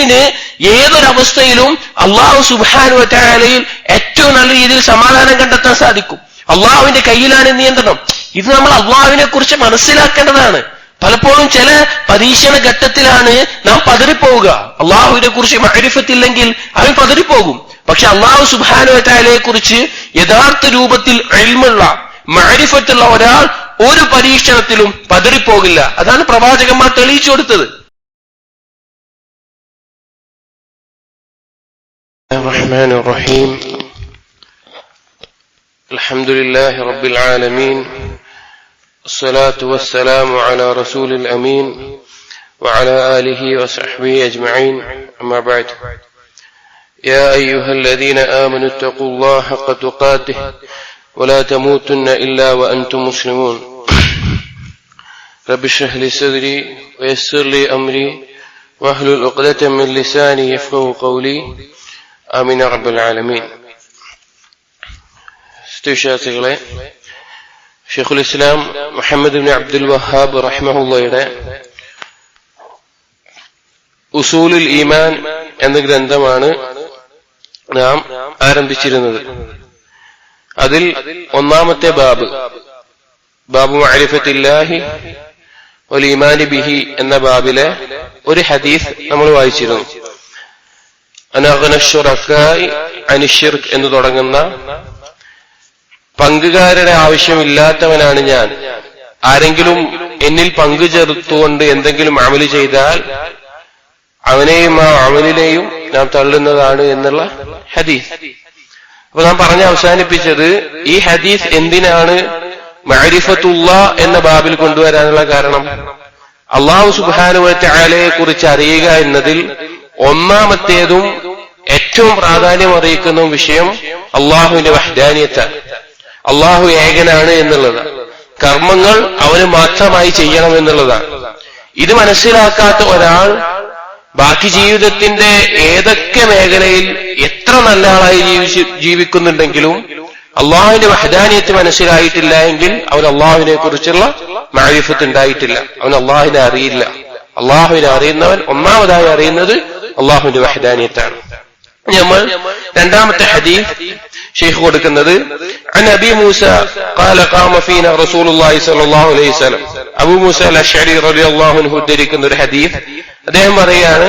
മുഅ്മിനിന് ഏതൊരവസ്ഥയിലും അല്ലാഹു സുബ്ഹാനഹു വ തആലയിൽ ഏറ്റവും നല്ല രീതിയിൽ സമാധാനം കണ്ടെത്താൻ സാധിക്കും. അള്ളാഹുവിന്റെ കയ്യിലാണ് നിയന്ത്രണം. ഇത് നമ്മൾ അള്ളാഹുവിനെ കുറിച്ച് മനസ്സിലാക്കേണ്ടതാണ്. പലപ്പോഴും ചില പരീക്ഷണ ഘട്ടത്തിലാണ് നാം പതറിപ്പോവുക. അള്ളാഹുവിനെ കുറിച്ച് മഅരിഫത്തില്ലെങ്കിൽ അവൻ പതറിപ്പോകും. പക്ഷെ അള്ളാഹു സുബ്ഹാനഹു വ തആലയെ കുറിച്ച് യഥാർത്ഥ രൂപത്തിൽ ഇൽമുള്ള മഅരിഫത്തുള്ള ഒരാൾ ഒരു പരീക്ഷണത്തിലും പതറിപ്പോകില്ല. അതാണ് പ്രവാചകന്മാർ തെളിയിച്ചു കൊടുത്തത്. റഹ്മാനുർ റഹീം. അൽഹംദുലില്ലാഹി റബ്ബിൽ ആലമീൻ. الصلاة والسلام على رسول الأمين وعلى آله وصحبه أجمعين. أما بعد، يا أيها الذين آمنوا اتقوا الله حق تقاته ولا تموتن إلا وأنتم مسلمون. رب اشرح لي صدري ويسر لي أمري واحلل عقدة من لساني يفقهوا قولي. آمين يا رب العالمين. استشهادകളെ, ഷെയ്ഖുൽ ഇസ്ലാം മുഹമ്മദ് ഇബ്നു അബ്ദുൽ വഹാബ് റഹിമഹുള്ളയുടെ ഉസൂലുൽ ഈമാൻ എന്ന ഗ്രന്ഥമാണ് നാം ആരംഭിച്ചിരുന്നത്. അതിൽ ഒന്നാമത്തെ ബാബു മഅരിഫത്തില്ലാഹി വൽ ഈമാനി ബിഹി എന്ന ബാബിലെ ഒരു ഹദീസ് നമ്മൾ വായിച്ചിരുന്നു. അന അഗ്ന ശുറക്കാഇ അനി ശിർക്ക് എന്ന് തുടങ്ങുന്ന, പങ്കുകാരുടെ ആവശ്യമില്ലാത്തവനാണ് ഞാൻ, ആരെങ്കിലും എന്നിൽ പങ്കു ചേർത്തുകൊണ്ട് എന്തെങ്കിലും അമല് ചെയ്താൽ അവനെയും ആ അമലിനെയും നാം തള്ളുന്നതാണ് എന്നുള്ള ഹദീസ്. അപ്പൊ നാം പറഞ്ഞ് അവസാനിപ്പിച്ചത്, ഈ ഹദീസ് എന്തിനാണ് മഅരിഫത്തുല്ലാഹ് എന്ന ബാബിൽ കൊണ്ടുവരാനുള്ള കാരണം? അല്ലാഹു സുബ്ഹാനഹു വ തആലയെ കുറിച്ച് അറിയുക എന്നതിൽ ഒന്നാമത്തേതും ഏറ്റവും പ്രാധാന്യം അറിയിക്കുന്ന വിഷയം അള്ളാഹുവിന്റെ വഹ്ദാനിയത്താണ്. അള്ളാഹു ഏകനാണ് എന്നുള്ളതാണ്. കർമ്മങ്ങൾ അവന് മാത്രമായി ചെയ്യണം എന്നുള്ളതാണ്. ഇത് മനസ്സിലാക്കാത്ത ഒരാൾ ബാക്കി ജീവിതത്തിന്റെ ഏതൊക്കെ മേഖലയിൽ എത്ര നല്ല ആളായി ജീവിക്കുന്നുണ്ടെങ്കിലും അള്ളാഹുവിന്റെ വഹ്ദാനിയത്ത് മനസ്സിലായിട്ടില്ല എങ്കിൽ അവൻ അള്ളാഹുവിനെ കുറിച്ചുള്ള മഅരിഫത്ത് ഉണ്ടായിട്ടില്ല. അവൻ അള്ളാഹുവിനെ അറിയില്ല. അള്ളാഹുവിനെ അറിയുന്നവൻ ഒന്നാമതായി അറിയുന്നത് അള്ളാഹുവിന്റെ വഹ്ദാനിയത്താണ്. നമ്മൾ രണ്ടാമത്തെ ഹദീസ് ഷെയ്ഖ് കൊടുക്കുന്നത്, അൻ അബി മൂസ ഖാല ഖാമ ഫീന റസൂലുള്ളാഹി സ്വല്ലല്ലാഹു അലൈഹി വസല്ലം. അബൂ മൂസ അൽ-അശ്അരി റളിയല്ലാഹു അൻഹു ഉദ്ധരിക്കുന്ന ഒരു ഹദീസ്. അദ്ദേഹം പറയാണ്,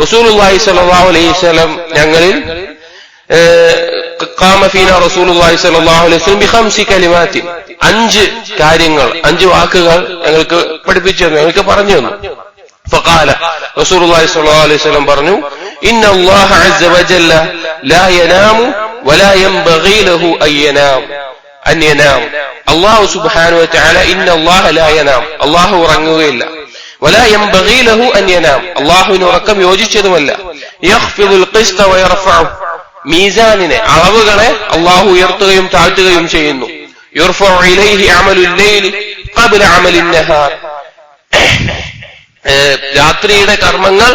റസൂലുള്ളാഹി സ്വല്ലല്ലാഹു അലൈഹി വസല്ലം ഞങ്ങളിൽ ഖാമ ഫീന റസൂലുള്ളാഹി സ്വല്ലല്ലാഹു അലൈഹി വസല്ലം ബിഖംസി കലിമാത്തിൻ, 5 കാര്യങ്ങൾ, 5 വാക്കുകൾ ഞങ്ങൾക്ക് പഠിപ്പിച്ചു തന്നു, ഞങ്ങൾക്ക് പറഞ്ഞു തന്നു. فقال رسول الله صلى الله عليه وسلم പറഞ്ഞു, إن الله عز وجل لا ينام ولا ينبغي له أن ينام. الله سبحانه وتعالى إن الله لا ينام, الله ഉറങ്ങുകയില്ല. ولا ينبغي له أن ينام, അല്ലാഹുവിന് ഉറക്കം യോജിച്ചതുമല്ല. يخفض القسط ويرفعه, മീസാനിനെ, അളവുകളെ അല്ലാഹു ഉയർത്തുകയും താഴ്ത്തുകയും ചെയ്യുന്നു. يرفع إليه عمل الليل قبل عمل النهار, രാത്രിയുടെ കർമ്മങ്ങൾ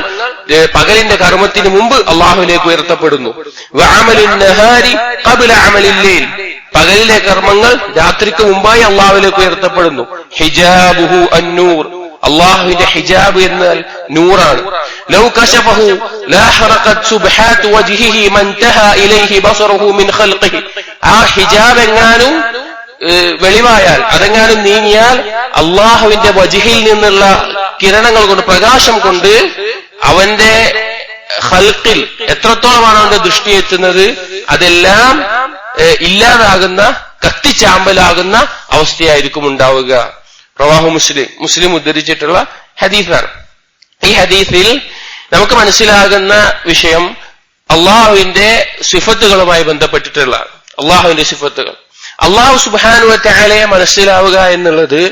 പകലിന്റെ കർമ്മത്തിന് മുമ്പ് അള്ളാഹുവിലേക്ക് ഉയർത്തപ്പെടുന്നു. വഅമലുൻ നഹാരി ഖബ്ല അമലിൽ ലൈൽ, പകലിലെ കർമ്മങ്ങൾ രാത്രിക്ക് മുമ്പായി അള്ളാഹുവിലേക്ക് ഉയർത്തപ്പെടുന്നു. ഹിജാബുഹു അന്നൂർ, അള്ളാഹുവിന്റെ ഹിജാബ് എന്നാൽ നൂറാണ്. ലൗ കശഫഹു ലാ ഹറഖത് സുബ്ഹാതു വജ്ഹിഹി മൻതഹാ ഇലൈഹി ബസറുഹു മിൻ ഖൽഖിഹി, ആ ഹിജാബ് എങ്ങാനും വെളിവായാൽ, അതെങ്ങാനും നീങ്ങിയാൽ അള്ളാഹുവിന്റെ വജ്ഹിൽ നിന്നുള്ള കിരണങ്ങൾ കൊണ്ട്, പ്രകാശം കൊണ്ട് അവന്റെ ഖൽഖിൽ എത്രത്തോളമാണ് അവന്റെ ദൃഷ്ടി എത്തുന്നത്, അതെല്ലാം ഇല്ലാതാകുന്ന, കത്തിച്ചാമ്പലാകുന്ന അവസ്ഥയായിരിക്കും ഉണ്ടാവുക. റവാഹു മുസ്ലിം ഉദ്ധരിച്ചിട്ടുള്ള ഹദീസാണ്. ഈ ഹദീസിൽ നമുക്ക് മനസ്സിലാകുന്ന വിഷയം അള്ളാഹുവിന്റെ സിഫത്തുകളുമായി ബന്ധപ്പെട്ടിട്ടുള്ള അള്ളാഹുവിന്റെ സിഫത്തുകൾ. അള്ളാഹു സുബ്ഹാനഹു വ തആലയെ മനസ്സിലാവുക എന്നുള്ളത്,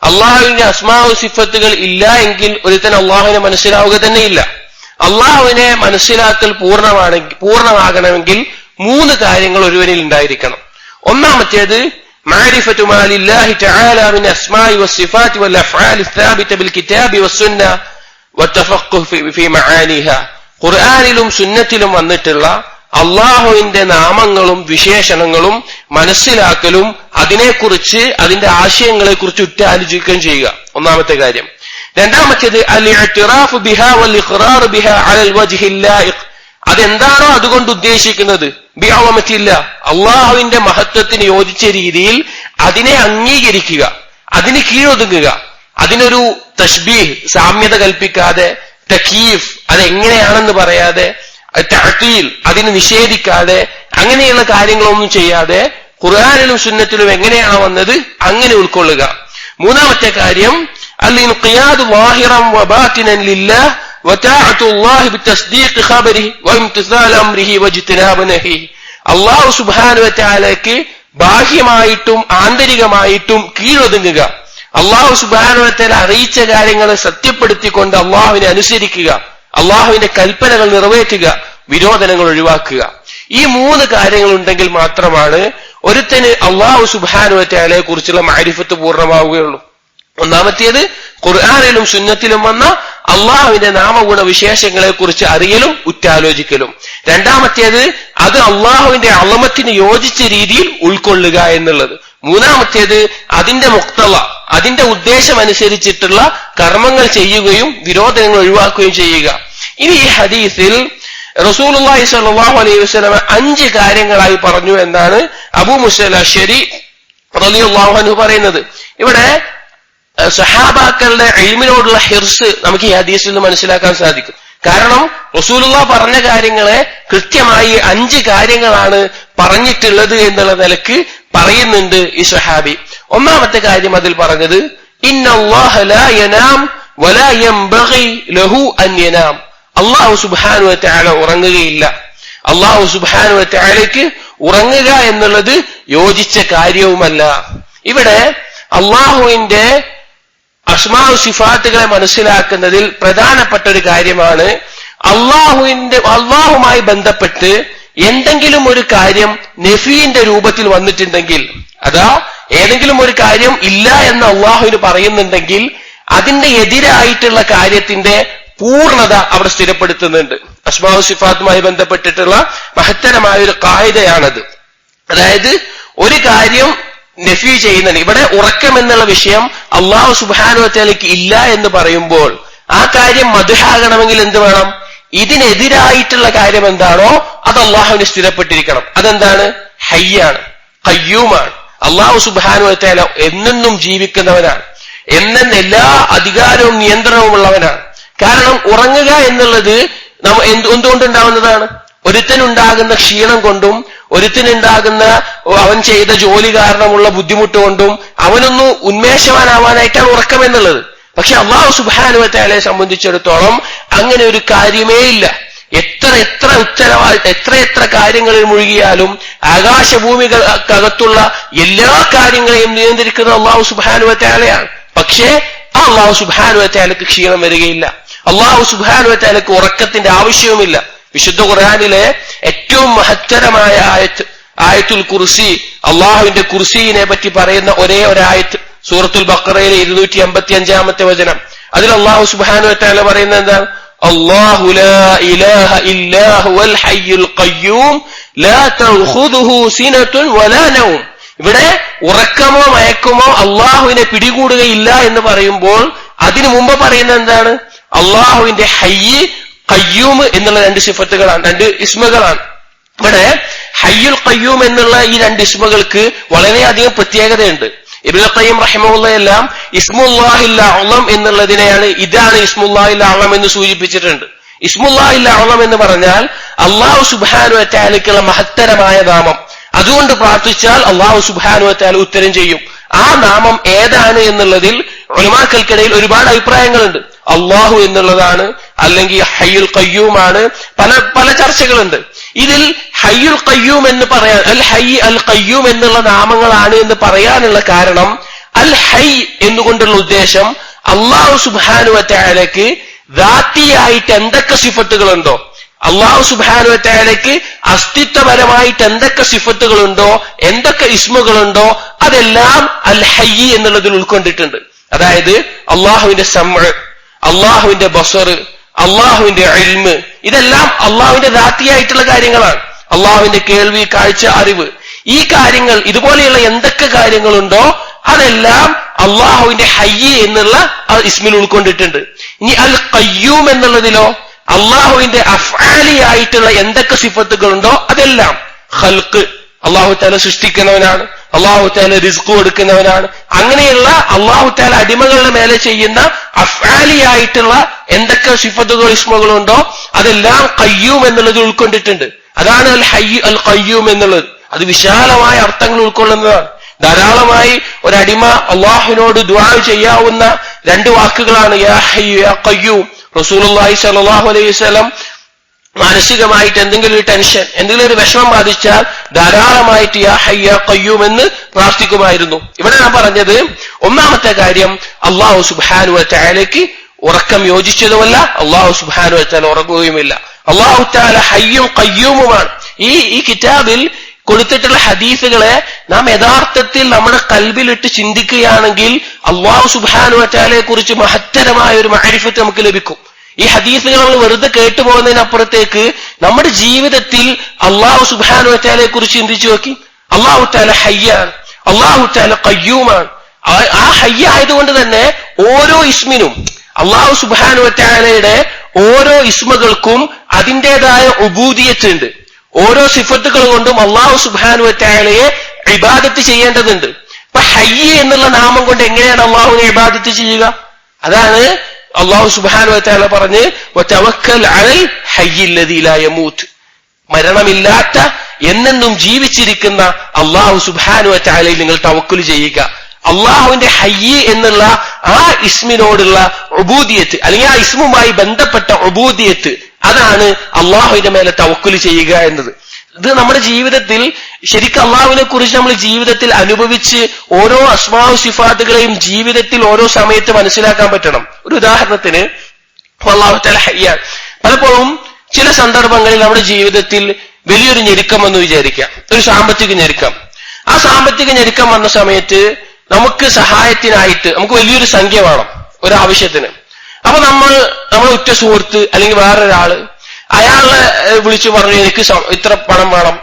അള്ളാഹുവിന്റെ അസ്മാഉ സിഫത്തുകൾ ഇല്ല എങ്കിൽ ഒരുത്തൻ അള്ളാഹുവിനെ മനസ്സിലാവുക തന്നെ ഇല്ല. അള്ളാഹുവിനെ മനസ്സിലാക്കൽ പൂർണ്ണമാകണമെങ്കിൽ 3 കാര്യങ്ങൾ ഒരുവനിൽ ഉണ്ടായിരിക്കണം. ഒന്നാമത്തേത് മഅരിഫത്തു മാ ലില്ലാഹി തആല മിൻ അസ്മാഇ വസ്സിഫാത്തി വൽ അഫ്ആലി الثابتة بالكتاب والسنة والتفقه في معانيها, ഖുർആനിലും സുന്നത്തിലും വന്നിട്ടുള്ള അള്ളാഹുവിന്റെ നാമങ്ങളും വിശേഷണങ്ങളും മനസ്സിലാക്കലും അതിനെക്കുറിച്ച്, അതിന്റെ ആശയങ്ങളെ കുറിച്ച് ഉറ്റാലോചിക്കുകയും ചെയ്യുക, ഒന്നാമത്തെ കാര്യം. രണ്ടാമത്തേത് അൽ-ഇഅ്തിറാഫു ബിഹാ വൽ ഇഖ്റാറു ബിഹാ അലൽ വജ്ഹിൽ ലായിഖ്. അതെന്താണോ അതുകൊണ്ട് ഉദ്ദേശിക്കുന്നത്, ബിഅളമത്തില്ല, അള്ളാഹുവിന്റെ മഹത്വത്തിന് യോജിച്ച രീതിയിൽ അതിനെ അംഗീകരിക്കുക, അതിന് കീഴൊതുങ്ങുക, അതിനൊരു തശ്ബീഹ് സാമ്യത കൽപ്പിക്കാതെ, തകീഫ് അതെങ്ങനെയാണെന്ന് പറയാതെ, തഅ്തീൽ അതിനെ നിഷേധിക്കാതെ, അങ്ങനെയുള്ള കാര്യങ്ങളൊന്നും ചെയ്യാതെ ഖുർആനിലും സുന്നത്തിലും എങ്ങനെയാണോ വന്നത് അങ്ങനെ ഉൾക്കൊള്ളുക. മൂന്നാമത്തെ കാര്യം അൽ-ഇൻഖിയാദു ളാഹിറൻ വബാതിനൻ ലില്ലാഹ് വതഅത്തുല്ലാഹി ബിതസ്ദീഖി ഖബരിഹി വഇംതിസാൽ അംരിഹി വജ്തിനാബ നഹിഹി. അല്ലാഹു സുബ്ഹാനഹു വ തആലയ്ക്ക് ബാഹ്യമായിട്ടും ആന്തരികമായിട്ടും കീഴൊതുങ്ങുക, അല്ലാഹു സുബ്ഹാനഹു വ തആല അറിയിച്ച കാര്യങ്ങളെ സത്യപ്പെടുത്തിക്കൊണ്ട് അല്ലാഹുവിനെ അനുസരിക്കുക, അല്ലാഹുവിന്റെ കൽപ്പനകൾ നിറവേറ്റുക, വിരോധനങ്ങൾ ഒഴിവാക്കുക. ഈ മൂന്ന് കാര്യങ്ങൾ ഉണ്ടെങ്കിൽ മാത്രമാണ് ഒരുത്തന് അല്ലാഹു സുബ്ഹാനഹു വ തആലയെ കുറിച്ചുള്ള മഅരിഫത്ത് പൂർണ്ണമാവുകയുള്ളൂ. ഒന്നാമത്തേത് ഖുർആനിലും സുന്നത്തിലും വന്ന അള്ളാഹുവിന്റെ നാമഗുണ വിശേഷങ്ങളെ കുറിച്ച് അറിയലും ഉറ്റാലോചിക്കലും. രണ്ടാമത്തേത് അത് അള്ളാഹുവിന്റെ അളമത്തിന് യോജിച്ച രീതിയിൽ ഉൾക്കൊള്ളുക എന്നുള്ളത്. മൂന്നാമത്തേത് അതിന്റെ മുക്തള, അതിന്റെ ഉദ്ദേശം അനുസരിച്ചിട്ടുള്ള കർമ്മങ്ങൾ ചെയ്യുകയും വിരോധനങ്ങൾ ഒഴിവാക്കുകയും ചെയ്യുക. ഇനി ഈ ഹദീസിൽ റസൂലുള്ളാഹി സ്വല്ലല്ലാഹു അലൈഹി വസല്ലം 5 കാര്യങ്ങളായി പറഞ്ഞു എന്നാണ് അബൂ മൂസ അൽ-അശ്അരി റളിയല്ലാഹു അൻഹു പറയുന്നത്. ഇവിടെ സഹാബാക്കളുടെ ഇൽമിനോടുള്ള ഹിർസ് നമുക്ക് ഈ ഹദീസിൽ നിന്ന് മനസ്സിലാക്കാൻ സാധിക്കും. കാരണം റസൂലുള്ളാഹി പറഞ്ഞ കാര്യങ്ങളെ കൃത്യമായി 5 കാര്യങ്ങളാണ് പറഞ്ഞിട്ടുള്ളത് എന്നുള്ള നിലക്ക് പറയുന്നുണ്ട് ഈ സഹാബി. ഒന്നാമത്തെ കാര്യം അതിൽ പറഞ്ഞത് ഇന്നല്ലാഹ ലാ യനാം വലാ യംബഗി ലഹു അൻ യനാം. അല്ലാഹു സുബ്ഹാനഹു വ തആല ഉറങ്ങുകയില്ല. അല്ലാഹു സുബ്ഹാനഹു വ തആലയ്ക്ക് ഉറങ്ങുക എന്നുള്ളത് യോജിച്ച കാര്യവുമല്ല. ഇവിടെ അള്ളാഹുവിന്റെ അസ്മാഉ സിഫാത്തുകളെ മനസ്സിലാക്കുന്നതിൽ പ്രധാനപ്പെട്ട ഒരു കാര്യമാണ് അള്ളാഹുമായി ബന്ധപ്പെട്ട് എന്തെങ്കിലും ഒരു കാര്യം നഫീന്റെ രൂപത്തിൽ വന്നിട്ടുണ്ടെങ്കിൽ, അതാ ഏതെങ്കിലും ഒരു കാര്യം ഇല്ല എന്ന് അള്ളാഹുവിന് പറയുന്നുണ്ടെങ്കിൽ അതിന്റെ എതിരായിട്ടുള്ള കാര്യത്തിന്റെ പൂർണ്ണത അവിടെ സ്ഥിരപ്പെടുത്തുന്നുണ്ട്. അസ്മാഉ സിഫാത്തുമായി ബന്ധപ്പെട്ടിട്ടുള്ള മഹത്തരമായ ഒരു ഖായിദയാണത്. അതായത് ഒരു കാര്യം നഫി ചെയ്യുന്നുണ്ട്. ഇവിടെ ഉറക്കം എന്നുള്ള വിഷയം അല്ലാഹു സുബ്ഹാനഹു വ തആലയ്ക്ക് ഇല്ല എന്ന് പറയുമ്പോൾ ആ കാര്യം മദ്ഹാകണമെങ്കിൽ എന്ത് വേണം? ഇതിനെതിരായിട്ടുള്ള കാര്യം എന്താണോ അത് അള്ളാഹുവിന് സ്ഥിരപ്പെട്ടിരിക്കണം. അതെന്താണ്? ഹയ്യാണ്, ഖയ്യൂമാണ്. അല്ലാഹു സുബ്ഹാനഹു വ തആല എന്നെന്നും ജീവിക്കുന്നവനാണ്, എല്ലാ അധികാരവും നിയന്ത്രണവും ഉള്ളവനാണ്. കാരണം ഉറങ്ങുക എന്നുള്ളത് എന്തുകൊണ്ടുണ്ടാവുന്നതാണ്? ഒരുത്തനുണ്ടാകുന്ന ക്ഷീണം കൊണ്ടും ഒരുത്തനുണ്ടാകുന്ന അവൻ ചെയ്ത ജോലി കാരണമുള്ള ബുദ്ധിമുട്ട് കൊണ്ടും അവനൊന്ന് ഉന്മേഷവാനാവാനായിട്ടാണ് ഉറക്കം എന്നുള്ളത്. പക്ഷെ അല്ലാഹു സുബ്ഹാനഹു വ തആലയെ സംബന്ധിച്ചിടത്തോളം അങ്ങനെ ഒരു കാര്യമേ ഇല്ല. എത്ര കാര്യങ്ങളിൽ മുഴുകിയാലും ആകാശഭൂമികൾക്കകത്തുള്ള എല്ലാ കാര്യങ്ങളെയും നിയന്ത്രിക്കുന്ന അല്ലാഹു സുബ്ഹാനഹു വ തആലയാണ്. പക്ഷേ ആ അല്ലാഹു സുബ്ഹാനഹു വ തആലയ്ക്ക് ക്ഷീണം വരികയില്ല. അല്ലാഹു സുബ്ഹാനഹു വ തആലയ്ക്ക് ഉറക്കത്തിന്റെ ആവശ്യവുമില്ല. വിശുദ്ധ ഖുർആനിലെ ഏറ്റവും മഹത്തരമായ ആയത്തുൽ കുർസി, അള്ളാഹുവിന്റെ കുർസിയെ പറ്റി പറയുന്ന ഒരേ ഒരു ആയത്ത് സൂറത്തുൽ ബഖറയിലെ 255-ാമത്തെ വചനം. അതിൽ അല്ലാഹു സുബ്ഹാനഹു വ തആല പറയുന്നത് എന്താണ്? അല്ലാഹു ലാ ഇലാഹ ഇല്ലാ ഹുവൽ ഹയ്യുൽ ഖയ്യൂം ലാ തഖുദുഹു സിനത്തുൻ വലാ നൗം. ഇവിടെ ഉറക്കമോ മയക്കമോ അള്ളാഹുവിനെ പിടികൂടുകയില്ല എന്ന് പറയുമ്പോൾ അതിനു മുമ്പ് പറയുന്നത് എന്താണ്? അള്ളാഹുവിന്റെ ഹയ്യ്, ഖയ്യൂം എന്നുള്ള 2 സിഫത്തുകളാണ്, 2 ഇസ്മുകളാണ്. ഇവിടെ ഹയ്യുൽ ഖയ്യൂം എന്നുള്ള ഈ 2 ഇസ്മുകൾക്ക് വളരെയധികം പ്രത്യേകതയുണ്ട്. ഇബ്നുൽ ഖയ്യിം റഹിമഹുള്ളാഹെല്ലാം ഇസ്മുല്ലാഹിൽ അഅ്ളം എന്നുള്ളതിനെയാണ് ഇതാണ് ഇസ്മുല്ലാഹിൽ അഅ്ളം എന്ന് സൂചിപ്പിച്ചിട്ടുണ്ട്. ഇസ്മുല്ലാഹിൽ അഅ്ളം എന്ന് പറഞ്ഞാൽ അല്ലാഹു സുബ്ഹാനഹു വ തആലയ്ക്കുള്ള മഹത്തരമായ നാമം. അതുകൊണ്ട് പ്രാർത്ഥിച്ചാൽ അല്ലാഹു സുബ്ഹാനഹു വ തആല ഉത്തരം ചെയ്യും. ആ നാമം ഏതാണ് എന്നുള്ളതിൽ ഉലമാക്കൾക്കിടയിൽ ഒരുപാട് അഭിപ്രായങ്ങളുണ്ട്. അള്ളാഹു എന്നുള്ളതാണ്, അല്ലെങ്കിൽ ഹയ്യുൽ ഖയ്യൂമാണ്, പല ചർച്ചകളുണ്ട്. ഇതിൽ ഹയ്യുൽ ഖയ്യൂം എന്ന് പറയാൻ, അൽ ഹയ്യ് അൽ ഖയ്യൂം എന്നുള്ള നാമങ്ങളാണ് എന്ന് പറയാനുള്ള കാരണം, അൽ ഹയ്യ് എന്നുകൊണ്ടുള്ള ഉദ്ദേശം അല്ലാഹു സുബ്ഹാനഹു വ തആലയ്ക്ക് ദാത്തിയായിട്ട് എന്തൊക്കെ സിഫത്തുകളുണ്ടോ, അല്ലാഹു സുബ്ഹാനഹു വ തആലയ്ക്ക് അസ്തിത്വപരമായിട്ട് എന്തൊക്കെ സിഫത്തുകളുണ്ടോ, എന്തൊക്കെ ഇസ്മുകളുണ്ടോ അതെല്ലാം അൽ ഹയ്യ് എന്നുള്ളതിൽ ഉൾക്കൊണ്ടിട്ടുണ്ട്. അതായത് അള്ളാഹുവിന്റെ സമഅ്, അള്ളാഹുവിന്റെ ബസർ, അള്ളാഹുവിന്റെ ഇൽമ്, ഇതെല്ലാം അള്ളാഹുവിന്റെ ദാത്തിയായിട്ടുള്ള കാര്യങ്ങളാണ്. അള്ളാഹുവിന്റെ കേൾവി, കാഴ്ച, അറിവ്, ഈ കാര്യങ്ങൾ, ഇതുപോലെയുള്ള എന്തൊക്കെ കാര്യങ്ങളുണ്ടോ അതെല്ലാം അള്ളാഹുവിന്റെ ഹയ്യ് എന്നുള്ള ഇസ്മിൽ ഉൾക്കൊണ്ടിട്ടുണ്ട്. ഇനി അൽ ഖയ്യൂം എന്നുള്ളതിലോ അള്ളാഹുവിന്റെ അഫ്ആലിയായിട്ടുള്ള എന്തൊക്കെ സിഫത്തുകളുണ്ടോ അതെല്ലാം ഖൽഖ്, അള്ളാഹു തആല സൃഷ്ടിക്കുന്നവനാണ്, അള്ളാഹു തആല റിസ്ക് കൊടുക്കുന്നവനാണ്, അങ്ങനെയുള്ള അള്ളാഹു തആല അടിമകളുടെ മേലെ ചെയ്യുന്ന അഫ്ആലിയായിട്ടുള്ള എന്തൊക്കെ സിഫത്തുകൾ ഇസ്മുകളുണ്ടോ അതെല്ലാം ഖയ്യൂം എന്നുള്ളത് ഉൾക്കൊണ്ടിട്ടുണ്ട്. അതാണ് അൽ ഹയ്യ് അൽ ഖയ്യൂം എന്നുള്ളത്. അത് വിശാലമായ അർത്ഥങ്ങൾ ഉൾക്കൊള്ളുന്നതാണ്. ധാരാളമായി ഒരടിമ അള്ളാഹുവിനോട് ദുആ ചെയ്യാവുന്ന രണ്ട് വാക്കുകളാണ് യാ ഹയ്യു യാ ഖയ്യൂം. റസൂലുള്ളാഹി സ്വല്ലല്ലാഹു അലൈഹി വസല്ലം മാനസികമായിട്ട് എന്തെങ്കിലും ഒരു ടെൻഷൻ, എന്തെങ്കിലും ഒരു വിഷമം ബാധിച്ചാൽ ധാരാളമായിട്ട് യാ ഹയ്യ ഖയ്യൂം എന്ന് പ്രാർത്ഥിക്കുമായിരുന്നു. ഇവിടെ ഞാൻ പറഞ്ഞത് ഒന്നാമത്തെ കാര്യം, അള്ളാഹു സുബ്ഹാനഹു വ തആലയ്ക്ക് ഉറക്കം യോജിച്ചതുമല്ല, അള്ളാഹു സുബ്ഹാനഹു വ തആല ഉറങ്ങുകയുമില്ല. അള്ളാഹു തആല ഹയ്യും ഖയ്യൂമുമാണ്. ഈ കിതാബിൽ കൊടുത്തിട്ടുള്ള ഹദീസുകളെ നാം യഥാർത്ഥത്തിൽ നമ്മുടെ കൽബിലിട്ട് ചിന്തിക്കുകയാണെങ്കിൽ അള്ളാഹു സുബ്ഹാനഹു വ തആലയെ കുറിച്ച് മഹത്തരമായ ഒരു മഅരിഫത്ത് നമുക്ക് ലഭിക്കും. ഈ ഹദീസുകൾ നമ്മൾ വെറുതെ കേട്ടുപോകുന്നതിനപ്പുറത്തേക്ക് നമ്മുടെ ജീവിതത്തിൽ അള്ളാഹു സുബ്ഹാനഹു വ തആലയെ കുറിച്ച് ചിന്തിച്ചു നോക്കി. അള്ളാഹു തആല ഹയ്യാണ്, അള്ളാഹു തആല ഖയ്യൂമാണ്. ആ ഹയ്യ ആയതുകൊണ്ട് തന്നെ ഓരോ ഇസ്മിനും, അള്ളാഹു സുബ്ഹാനഹു വ തആലയുടെ ഓരോ ഇസ്മുകൾക്കും അതിൻ്റെതായ ഉബൂദിയത്ത് ഉണ്ട്. ഓരോ സിഫത്തുകൾ കൊണ്ടും അള്ളാഹു സുബ്ഹാനഹു വ തആലയെ ഇബാദത്ത് ചെയ്യേണ്ടതുണ്ട്. അപ്പൊ ഹയ്യ എന്നുള്ള നാമം കൊണ്ട് എങ്ങനെയാണ് അള്ളാഹുവിനെ ഇബാദത്ത് ചെയ്യുക? അതാണ് അള്ളാഹു സുബ്ഹാനഹു വ തആല പറഞ്ഞ് വതവക്കൽ അലൽ ഹയ്യിൽ ലദീ ലാ യമൂത്ത്, മരണമില്ലാത്ത എന്നെന്നും ജീവിച്ചിരിക്കുന്ന അള്ളാഹു സുബ്ഹാനഹു വ തആലയിൽ നിങ്ങൾ തവക്കുൽ ചെയ്യുക. അള്ളാഹുവിന്റെ ഹയ്യ് എന്നുള്ള ആ ഇസ്മിനോടുള്ള ഉബൂദിയത്ത്, അല്ലെങ്കിൽ ആ ഇസ്മുമായി ബന്ധപ്പെട്ട ഉബൂദിയത്ത്, അതാണ് അള്ളാഹുവിന്റെ മേലെ തവക്കുൽ ചെയ്യുക എന്നത്. ഇത് നമ്മുടെ ജീവിതത്തിൽ ശരിക്കും അള്ളാഹുവിനെ കുറിച്ച് നമ്മൾ ജീവിതത്തിൽ അനുഭവിച്ച് ഓരോ അസ്മാഉ സിഫാത്തുകളെയും ജീവിതത്തിൽ ഓരോ സമയത്ത് മനസ്സിലാക്കാൻ പറ്റണം. ഒരു ഉദാഹരണത്തിന് അല്ലാഹു തആല ഹയ്യാണ്. പലപ്പോഴും ചില സന്ദർഭങ്ങളിൽ നമ്മുടെ ജീവിതത്തിൽ വലിയൊരു ഞെരുക്കം എന്ന് വിചാരിക്കാം, ഒരു സാമ്പത്തിക ഞെരുക്കം. ആ സാമ്പത്തിക ഞെരുക്കം വന്ന സമയത്ത് നമുക്ക് സഹായത്തിനായിട്ട് നമുക്ക് വലിയൊരു സംഖ്യ വേണം ഒരാവശ്യത്തിന്. അപ്പൊ നമ്മുടെ ഉറ്റ സുഹൃത്ത് അല്ലെങ്കിൽ വേറൊരാള് അയാളെ വിളിച്ചു പറഞ്ഞു എനിക്ക് ഇത്ര പണം വേണം,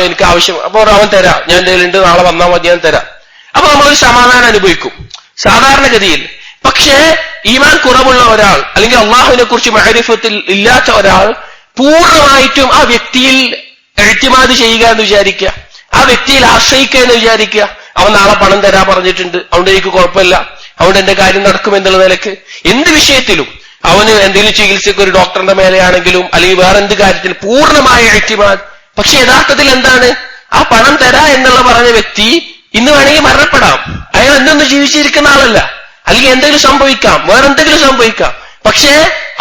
എനിക്ക് ആവശ്യം. അപ്പൊ അവൻ തരാം, ഞാൻ എൻ്റെ കയ്യിലുണ്ട്, നാളെ വന്നാൽ മതി, ഞാൻ തരാം. അപ്പൊ നമ്മളൊരു സമാധാനം അനുഭവിക്കും സാധാരണഗതിയിൽ. പക്ഷേ ഈമാൻ കുറവുള്ള ഒരാൾ അല്ലെങ്കിൽ അള്ളാഹുവിനെ കുറിച്ച് മഅരിഫത്തിൽ ഇല്ലാത്ത ഒരാൾ പൂർണ്ണമായിട്ടും ആ വ്യക്തിയിൽ ഇഅ്തിമാദ് ചെയ്യുക എന്ന് വിചാരിക്കുക, ആ വ്യക്തിയിൽ ആശ്രയിക്കുക എന്ന് വിചാരിക്കുക. അവൻ നാളെ പണം തരാൻ പറഞ്ഞിട്ടുണ്ട്, അതുകൊണ്ട് എനിക്ക് കുഴപ്പമില്ല, അതുകൊണ്ട് എന്റെ കാര്യം നടക്കുമെന്നുള്ള നിലക്ക് എന്ത് വിഷയത്തിലും അവന് എന്തെങ്കിലും ചികിത്സയ്ക്ക് ഒരു ഡോക്ടറിന്റെ മേലെയാണെങ്കിലും അല്ലെങ്കിൽ വേറെ എന്ത് കാര്യത്തിൽ പൂർണ്ണമായ ഇഅ്തിമാദ്. പക്ഷെ യഥാർത്ഥത്തിൽ എന്താണ്? ആ പണം തരാ എന്നുള്ള പറഞ്ഞ വ്യക്തി ഇന്ന് വേണമെങ്കിൽ മരണപ്പെടാം, അയാൾ എന്തൊന്നും ജീവിച്ചിരിക്കുന്ന ആളല്ല, അല്ലെങ്കിൽ എന്തെങ്കിലും സംഭവിക്കാം, വേറെന്തെങ്കിലും സംഭവിക്കാം. പക്ഷേ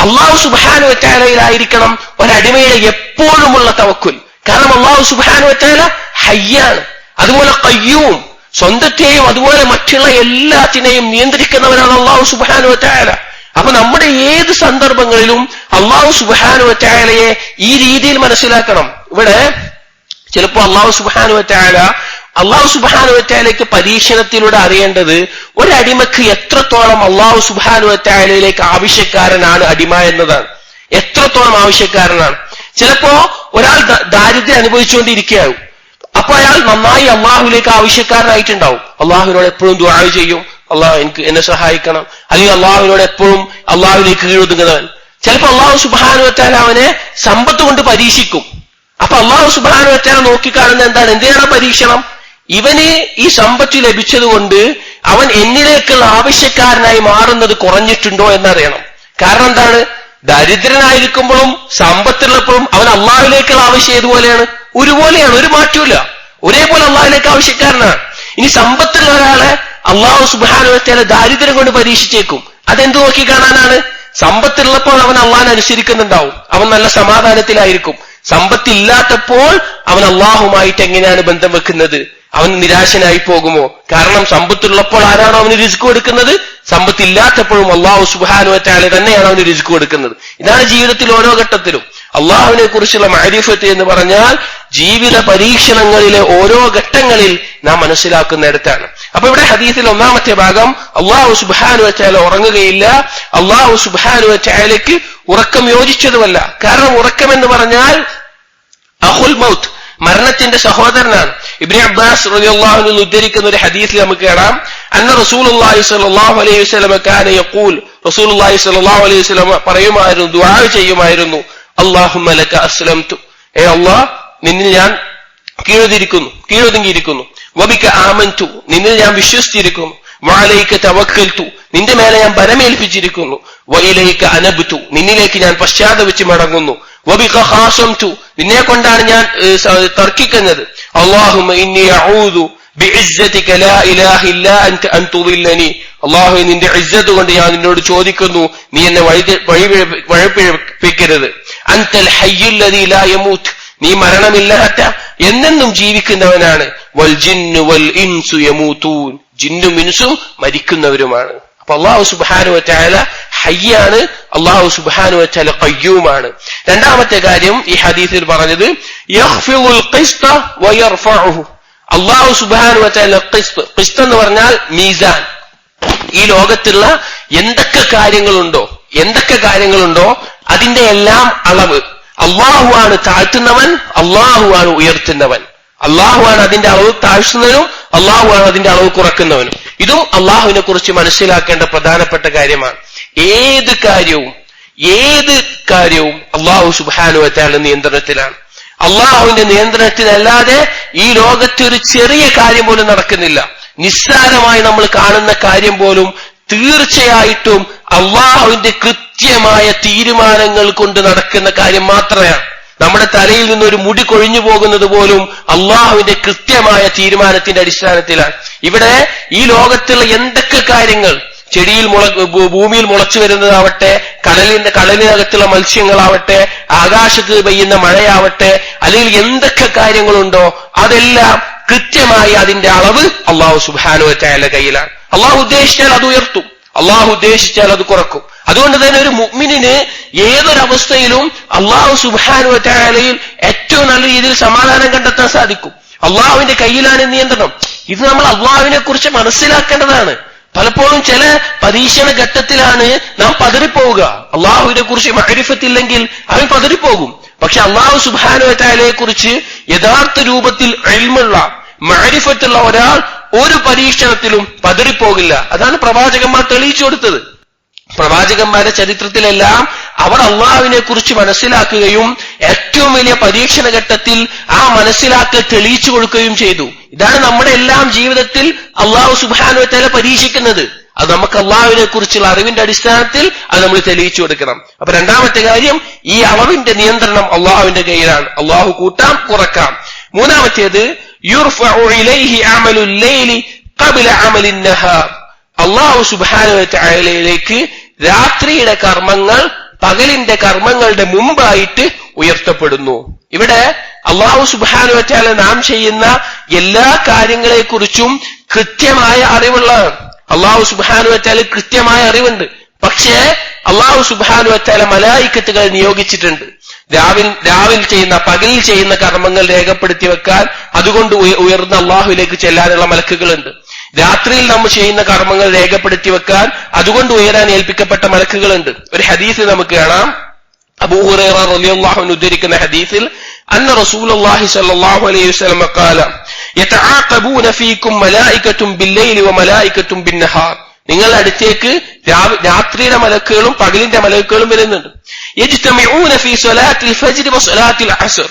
അള്ളാഹു സുബ്ഹാനഹു വ തആലയിലായിരിക്കണം ഒരടിമയുടെ എപ്പോഴുമുള്ള തവക്കുൽ. കാരണം അള്ളാഹു സുബ്ഹാനഹു വ തആല ഹയ്യാണ്, അതുപോലെ ഖയ്യൂം, സ്വന്തത്തെയും അതുപോലെ മറ്റുള്ള എല്ലാത്തിനെയും നിയന്ത്രിക്കുന്നവനാണ് അള്ളാഹു സുബ്ഹാനഹു വ തആല. അപ്പൊ നമ്മുടെ ഏത് സന്ദർഭങ്ങളിലും അള്ളാഹു സുബ്ഹാനഹു വ തആലയെ ഈ രീതിയിൽ മനസ്സിലാക്കണം. ഇവിടെ ചിലപ്പോ അള്ളാഹു സുബ്ഹാനഹു വ തആലയ്ക്ക് പരീക്ഷണത്തിലൂടെ അറിയേണ്ടത് ഒരടിമക്ക് എത്രത്തോളം അള്ളാഹു സുബ്ഹാനഹു വ തആലയിലേക്ക് ആവശ്യക്കാരനാണ് അടിമ എന്നതാണ്. എത്രത്തോളം ആവശ്യക്കാരനാണ്. ചിലപ്പോ ഒരാൾ ദാരിദ്ര്യം അനുഭവിച്ചുകൊണ്ടിരിക്കുകയാവും, അപ്പൊ അയാൾ നന്നായി അള്ളാഹുവിലേക്ക് ആവശ്യക്കാരനായിട്ടുണ്ടാവും. അള്ളാഹുവിനോട് എപ്പോഴും ദുആ ചെയ്യും, അള്ളാഹു എന്നെ സഹായിക്കണം, അല്ലെങ്കിൽ അള്ളാഹുവിനോട് എപ്പോഴും അള്ളാഹുവിലേക്ക് കീഴൊതുങ്ങുന്നവൻ. ചിലപ്പോ അള്ളാഹു സുബ്ഹാനഹു വ തആല അവനെ സമ്പത്ത് കൊണ്ട് പരീക്ഷിക്കും. അപ്പൊ അള്ളാഹു സുബ്ഹാനഹു വ തആല നോക്കിക്കാണുന്ന എന്താണ്? എന്തിനാണ് പരീക്ഷണം? ഇവന് ഈ സമ്പത്ത് ലഭിച്ചതുകൊണ്ട് അവൻ എന്നിലേക്കുള്ള ആവശ്യക്കാരനായി മാറുന്നത് കുറഞ്ഞിട്ടുണ്ടോ എന്നറിയണം. കാരണം എന്താണ്? ദരിദ്രനായിരിക്കുമ്പോഴും സമ്പത്തുള്ളപ്പോഴും അവൻ അള്ളാഹുവിലേക്കുള്ള ആവശ്യം ഏതുപോലെയാണ്? ഒരുപോലെയാണ്, ഒരു മാറ്റമില്ല, ഒരേപോലെ അള്ളാഹുവിലേക്ക് ആവശ്യക്കാരനാണ്. ഇനി സമ്പത്തുള്ള ഒരാളെ അള്ളാഹു സുബ്ഹാനഹു വ തആല ദാരിദ്ര്യം കൊണ്ട് പരീക്ഷിച്ചേക്കും. അതെന്ത് നോക്കി കാണാനാണ്? സമ്പത്തുള്ളപ്പോൾ അവൻ അള്ളാഹിനെ അനുസരിക്കുന്നുണ്ടാവും, അവൻ നല്ല സമാധാനത്തിലായിരിക്കും. സമ്പത്തില്ലാത്തപ്പോൾ അവൻ അള്ളാഹുമായിട്ട് എങ്ങനെയാണ് ബന്ധം വെക്കുന്നത്? അവൻ നിരാശനായി പോകുമോ? കാരണം സമ്പത്തുള്ളപ്പോൾ ആരാണോ അവന് റിസ്ക് കൊടുക്കുന്നത്? സമ്പത്തില്ലാത്തപ്പോഴും അള്ളാഹു സുബ്ഹാനഹു വ തആല തന്നെയാണ് അവന് റിസ്ക് കൊടുക്കുന്നത്. ഇതാണ് ജീവിതത്തിൽ ഓരോ ഘട്ടത്തിലും അള്ളാഹുവിനെ കുറിച്ചുള്ള മഅരിഫത്ത് എന്ന് പറഞ്ഞാൽ ജീവിത പരീക്ഷണങ്ങളിലെ ഓരോ ഘട്ടങ്ങളിൽ നാം മനസ്സിലാക്കുന്നിടത്താണ്. അപ്പൊ ഇവിടെ ഹദീസിൽ ഒന്നാമത്തെ ഭാഗം അള്ളാഹു സുബ്ഹാനഹു വ തആല ഉറങ്ങുകയില്ല, അള്ളാഹു സുബ്ഹാനഹു വ തആലയ്ക്ക് ഉറക്കം യോജിച്ചതുമല്ല. കാരണം ഉറക്കം എന്ന് പറഞ്ഞാൽ അഖുൽ മൗത്ത്, മരണത്തിന്റെ സഹോദരനാണ്. ഇബ്നു അബ്ബാസ് റളിയല്ലാഹു അൻഹു ഉദ്ധരിക്കുന്ന ഒരു ഹദീസിൽ നമുക്ക് കാണാം, അന്ന റസൂലുള്ളാഹി സ്വല്ലല്ലാഹു അലൈഹി വസല്ലം കാന യഖൂൽ, റസൂലുള്ളാഹി സ്വല്ലല്ലാഹു അലൈഹി വസല്ലം പറയുമായിരുന്നു, ദുആ ചെയ്യുമായിരുന്നു, അല്ലാഹുമ്മ ലക അസ്ലംതു, അല്ലാഹ് നിന്നിൽ ഞാൻ കീഴൊതുങ്ങിയിരിക്കുന്നു, വബിക ആമൻതു, നിന്നിൽ ഞാൻ വിശ്വസിച്ചിരിക്കുന്നു, വഅലൈക തവക്കൽതു, നിന്റെ മേലെ ഞാൻ ബലമേൽപ്പിച്ചിരിക്കുന്നു, വഇലൈക അനബ്തു, നിന്നിലേക്ക് ഞാൻ പശ്ചാത്തപിച്ച് മടങ്ങുന്നു, വബിക ഖാസംതു, നിന്നെ കൊണ്ടാണ് ഞാൻ തർക്കിക്കുന്നത്, അല്ലാഹുമ്മ ഇന്നി അഊദു ബിഇസ്സതിക ലാ ഇലാഹ ഇല്ലാ അൻത അൻ തുദില്ലനി, അല്ലാഹുവേ നിന്റെ ഇസ്സത്ത് കൊണ്ട് ഞാൻ നിന്നോട് ചോദിക്കുന്നു, നീ എന്നെ വഴിപിഴപ്പിക്കരുത്, അൻതൽ ഹയ്യുൽ ലദീ ലാ യമൂത്ത്, നീ മരണമില്ലാത്ത എന്നെന്നും ജീവിക്കുന്നവനാണ്, വൽ ജിന്നു വൽ ഇൻസു യമൂതൂൻ, ജിന്നും ഇൻസും മരിക്കുന്നവരുമാണ്. അപ്പൊ അല്ലാഹു സുബ്ഹാനഹു വ തആല ഹയ്യാണ്, അല്ലാഹു സുബ്ഹാനഹു വ തആല ഖയ്യൂമാണ്. രണ്ടാമത്തെ കാര്യം ഈ ഹദീസിൽ പറഞ്ഞത് യഖ്ഫിദുൽ ഖിസ്ത വ യർഫഉഹു, അല്ലാഹു സുബ്ഹാനഹു വ തആല ഖിസ്ത് എന്ന് പറഞ്ഞാൽ മീസാൻ, ഈ ലോകത്തുള്ള എന്തൊക്കെ കാര്യങ്ങളുണ്ടോ അതിന്റെ എല്ലാം അളവ് അല്ലാഹുവാണ് താഴ്ത്തുന്നവൻ, അല്ലാഹുവാണ് ഉയർത്തുന്നവൻ, അല്ലാഹുവാണ് അതിന്റെ അളവ് താഴ്ത്തുന്നവനും, അല്ലാഹുവാണ് അതിന്റെ അളവ് കുറക്കുന്നവനും. ഇതും അല്ലാഹുവിനെ കുറിച്ച് മനസ്സിലാക്കേണ്ട പ്രധാനപ്പെട്ട കാര്യമാണ്. ഏത് കാര്യവും അല്ലാഹു സുബ്ഹാനഹു വ തആല നിയന്ത്രണത്തിലാണ്. അല്ലാഹുവിന്റെ നിയന്ത്രണത്തിലല്ലാതെ ഈ ലോകത്ത് ഒരു ചെറിയ കാര്യം പോലും നടക്കുന്നില്ല. നിസ്സാരമായി നമ്മൾ കാണുന്ന കാര്യം പോലും തീർച്ചയായിട്ടും അല്ലാഹുവിന്റെ കൃത്യമായ തീരുമാനങ്ങൾ കൊണ്ട് നടക്കുന്ന കാര്യം മാത്രമാണ്. നമ്മുടെ തലയിൽ നിന്നൊരു മുടി കൊഴിഞ്ഞു പോകുന്നത് പോലും അല്ലാഹുവിന്റെ കൃത്യമായ തീരുമാനത്തിന്റെ അടിസ്ഥാനത്തിലാണ്. ഇവിടെ ഈ ലോകത്തുള്ള എന്തൊക്കെ കാര്യങ്ങൾ, ഭൂമിയിൽ മുളച്ചു വരുന്നതാവട്ടെ, കടലിനകത്തുള്ള മത്സ്യങ്ങളാവട്ടെ, ആകാശത്ത് പെയ്യുന്ന മഴയാവട്ടെ, അല്ലെങ്കിൽ എന്തൊക്കെ കാര്യങ്ങളുണ്ടോ അതെല്ലാം കൃത്യമായി അതിന്റെ അളവ് അല്ലാഹു സുബ്ഹാനഹു വ തആല കയ്യിലാണ്. അല്ലാഹു ഉദ്ദേശിച്ചാൽ അത് ഉയർത്തും, അല്ലാഹു ഉദ്ദേശിച്ചാൽ അത് കുറക്കും. അതുകൊണ്ട് തന്നെ ഒരു മുഅ്മിനിന് ഏതൊരവസ്ഥയിലും അല്ലാഹു സുബ്ഹാനഹു വ തആലയിൽ ഏറ്റവും നല്ല രീതിയിൽ സമാധാനം കണ്ടെത്താൻ സാധിക്കും. അല്ലാഹുവിന്റെ കയ്യിലാണ് നിയന്ത്രണം. ഇത് നമ്മൾ അല്ലാഹുവിനെ കുറിച്ച് മനസ്സിലാക്കേണ്ടതാണ്. പലപ്പോഴും ചില പരീക്ഷണ ഘട്ടത്തിലാണ് നാം പതറിപ്പോവുക. അല്ലാഹുവിനെ കുറിച്ച് മഅരിഫത്തില്ലെങ്കിൽ അവൻ പതറിപ്പോകും. പക്ഷെ അല്ലാഹു സുബ്ഹാനഹു വ തആലയെ കുറിച്ച് യഥാർത്ഥ രൂപത്തിൽ ഇൽമുള്ള മഅരിഫത്തുള്ള ഒരാൾ ഒരു പരീക്ഷണത്തിലും പതറിപ്പോകില്ല. അതാണ് പ്രവാചകന്മാർ തെളിയിച്ചു കൊടുത്തത്. പ്രവാചകന്മാരുടെ ചരിത്രത്തിലെല്ലാം അവർ അല്ലാഹുവിനെ കുറിച്ച് മനസ്സിലാക്കുകയും ഏറ്റവും വലിയ പരീക്ഷണ ഘട്ടത്തിൽ ആ മനസ്സിലാക്കൽ തെളിയിച്ചു കൊടുക്കുകയും ചെയ്തു. ഇതാണ് നമ്മുടെ എല്ലാം ജീവിതത്തിൽ അല്ലാഹു സുബ്ഹാനഹു വ തആല പരീക്ഷിക്കുന്നത്. അത് നമുക്ക് അല്ലാഹുവിനെ കുറിച്ചുള്ള അറിവിന്റെ അടിസ്ഥാനത്തിൽ അത് നമ്മൾ തെളിയിച്ചു കൊടുക്കണം. അപ്പൊ രണ്ടാമത്തെ കാര്യം, ഈ അളവിന്റെ നിയന്ത്രണം അല്ലാഹുവിന്റെ കയ്യിലാണ്. അല്ലാഹു കൂട്ടാം, കുറക്കാം. മൂന്നാമത്തേത് യുർഫഉ ഇലൈഹി അമലുൽ ലൈലി ഖബ്ല അമലിൻ നഹാർ, അല്ലാഹു സുബ്ഹാനഹു വ തആലയിലേക്ക് രാത്രിയുടെ കർമ്മങ്ങൾ പകലിന്റെ കർമ്മങ്ങളുടെ മുമ്പായിട്ട് ഉയർത്തപ്പെടുന്നു. ഇവിടെ അല്ലാഹു സുബ്ഹാനഹു വ തആല നാം ചെയ്യുന്ന എല്ലാ കാര്യങ്ങളെക്കുറിച്ചും കൃത്യമായ അറിവുള്ളതാണ്. അല്ലാഹു സുബ്ഹാനഹു വ തആല കൃത്യമായ അറിവുണ്ട്. പക്ഷേ അല്ലാഹു സുബ്ഹാനഹു വ തആല മലായിക്കത്തുകൾ നിയോഗിച്ചിട്ടുണ്ട്. പകലിൽ ചെയ്യുന്ന കർമ്മങ്ങൾ രേഖപ്പെടുത്തി വെക്കാൻ, അതുകൊണ്ട് ഉയർന്ന അല്ലാഹുവിലേക്ക് ചെല്ലാനുള്ള മലക്കുകളുണ്ട്. രാത്രിയിൽ നമ്മൾ ചെയ്യുന്ന കർമ്മങ്ങൾ രേഖപ്പെടുത്തി വെക്കാൻ, അതുകൊണ്ട് ഉയരാൻ ഏൽപ്പിക്കപ്പെട്ട മലക്കുകളുണ്ട്. ഒരു ഹദീസ് നമുക്ക് കാണാം. അബൂ ഹുറൈറ റളിയല്ലാഹു അൻഹു ഉദ്ധരിക്കുന്ന ഹദീസിൽ അന്ന റസൂലുള്ളാഹി സ്വല്ലല്ലാഹു അലൈഹി വസല്ലം ഖാല യതആഖബൂന ഫീകും മലായികത്തും ബില്ലൈലി വ മലായികത്തും ബിന്നഹാർ, നിങ്ങളുടെ അടുത്തേക്ക് രാത്രിയുടെ മലക്കുകളും പകലിന്റെ മലക്കുകളും വരുന്നുണ്ട്. യജ്തമിഊന ഫീ സ്വലാത്തിൽ ഫജ്ർ വ സ്വലാത്തിൽ അസ്ർ,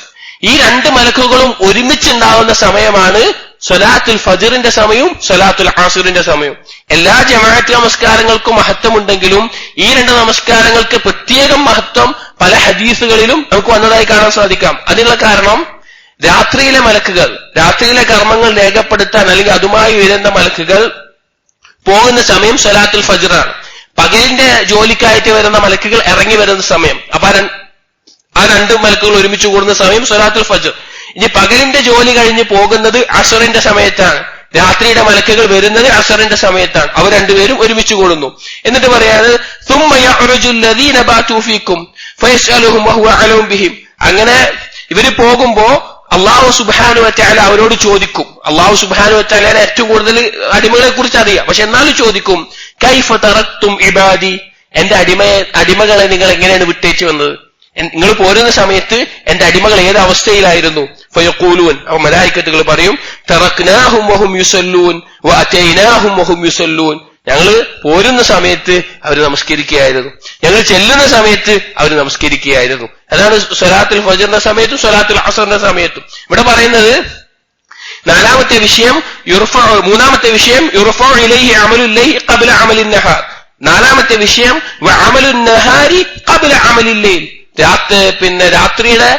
ഈ രണ്ട് മലക്കുകളും ഒരുമിച്ചുണ്ടാവുന്ന സമയമാണ് സ്വലാത്തുൽ ഫജ്റിന്റെ സമയവും സ്വലാത്തുൽ അസ്റിന്റെ സമയവും. എല്ലാ ജമാഅത്ത് നമസ്കാരങ്ങൾക്കും മഹത്വമുണ്ടെങ്കിലും ഈ രണ്ട് നമസ്കാരങ്ങൾക്ക് പ്രത്യേകം മഹത്വം പല ഹദീസുകളിലും നമുക്ക് വന്നതായി കാണാൻ സാധിക്കാം. അതിനുള്ള കാരണം, രാത്രിയിലെ മലക്കുകൾ രാത്രിയിലെ കർമ്മങ്ങൾ രേഖപ്പെടുത്താൻ അല്ലെങ്കിൽ അതുമായി വരുന്ന മലക്കുകൾ പോകുന്ന സമയം സ്വലാത്തുൽ ഫജ്റാണ്. പകലിന്റെ ജോലിക്കായിട്ട് വരുന്ന മലക്കുകൾ ഇറങ്ങി വരുന്ന സമയം. അപ്പൊ ആ രണ്ട് മലക്കുകൾ ഒരുമിച്ച് കൂടുന്ന സമയം സ്വലാത്തുൽ ഫജ്ർ. ഇനി പകലിന്റെ ജോലി കഴിഞ്ഞ് പോകുന്നത് അസ്റിന്റെ സമയത്താണ്. രാത്രിയുടെ മലക്കുകൾ വരുന്നത് അസ്റിന്റെ സമയത്താണ്. അവർ രണ്ടുപേരും ഒരുമിച്ച് കൂടുന്നു. എന്നിട്ട് പറയാണ് സുമ്മ യഖ്റുജുൽ ലദീന ബാതു ഫീകും ഫയസ്അലുഹും വഹുവ അലം ബിഹിം, അങ്ങനെ ഇവര് പോകുമ്പോ അല്ലാഹു സുബ്ഹാനഹു വ തആല അവരോട് ചോദിക്കും. അല്ലാഹു സുബ്ഹാനഹു വ തആല ഏറ്റവും കൂടുതൽ അടിമകളെ കുറിച്ച് അറിയാം. പക്ഷെ എന്നാലും ചോദിക്കും, കൈഫ തറക്തും ഇബാദി, എന്റെ അടിമകളെ നിങ്ങൾ എങ്ങനെയാണ് വിട്ടേച്ചു വന്നത്? നിങ്ങൾ പോരുന്ന സമയത്ത് എന്റെ അടിമകൾ ഏത് അവസ്ഥയിലായിരുന്നു? ഫയഖൂലൂൻ, അപ്പോൾ മലായികത്തുകൾ പറയും തറക്നാഹും വഹും യുസല്ലൂൻ വഅതൈനാഹും വഹും യുസല്ലൂൻ, ഞങ്ങൾ പോരുന്ന സമയത്ത് അവർ നമസ്കരിക്കുകയായിരുന്നു, ഞങ്ങൾ ചെല്ലുന്ന സമയത്ത് അവർ നമസ്കരിക്കുകയായിരുന്നു. അതാണ് സ്വലാത്തുൽ ഫജ്റിന്റെ സമയത്തും സ്വലാത്തുൽ അസ്റിന്റെ സമയത്തും. ഇവിടെ പറയുന്നത് മൂന്നാമത്തെ വിഷയം യുർഫഉ ഇലൈഹി അമലുൽ ലൈൽ ഖബ്ല അമലിൻ നഹാർ. നാലാമത്തെ വിഷയം വഅമലുൻ നഹാരി ഖബ്ല അമലിൽ ലൈൽ. രാത്രിയുടെ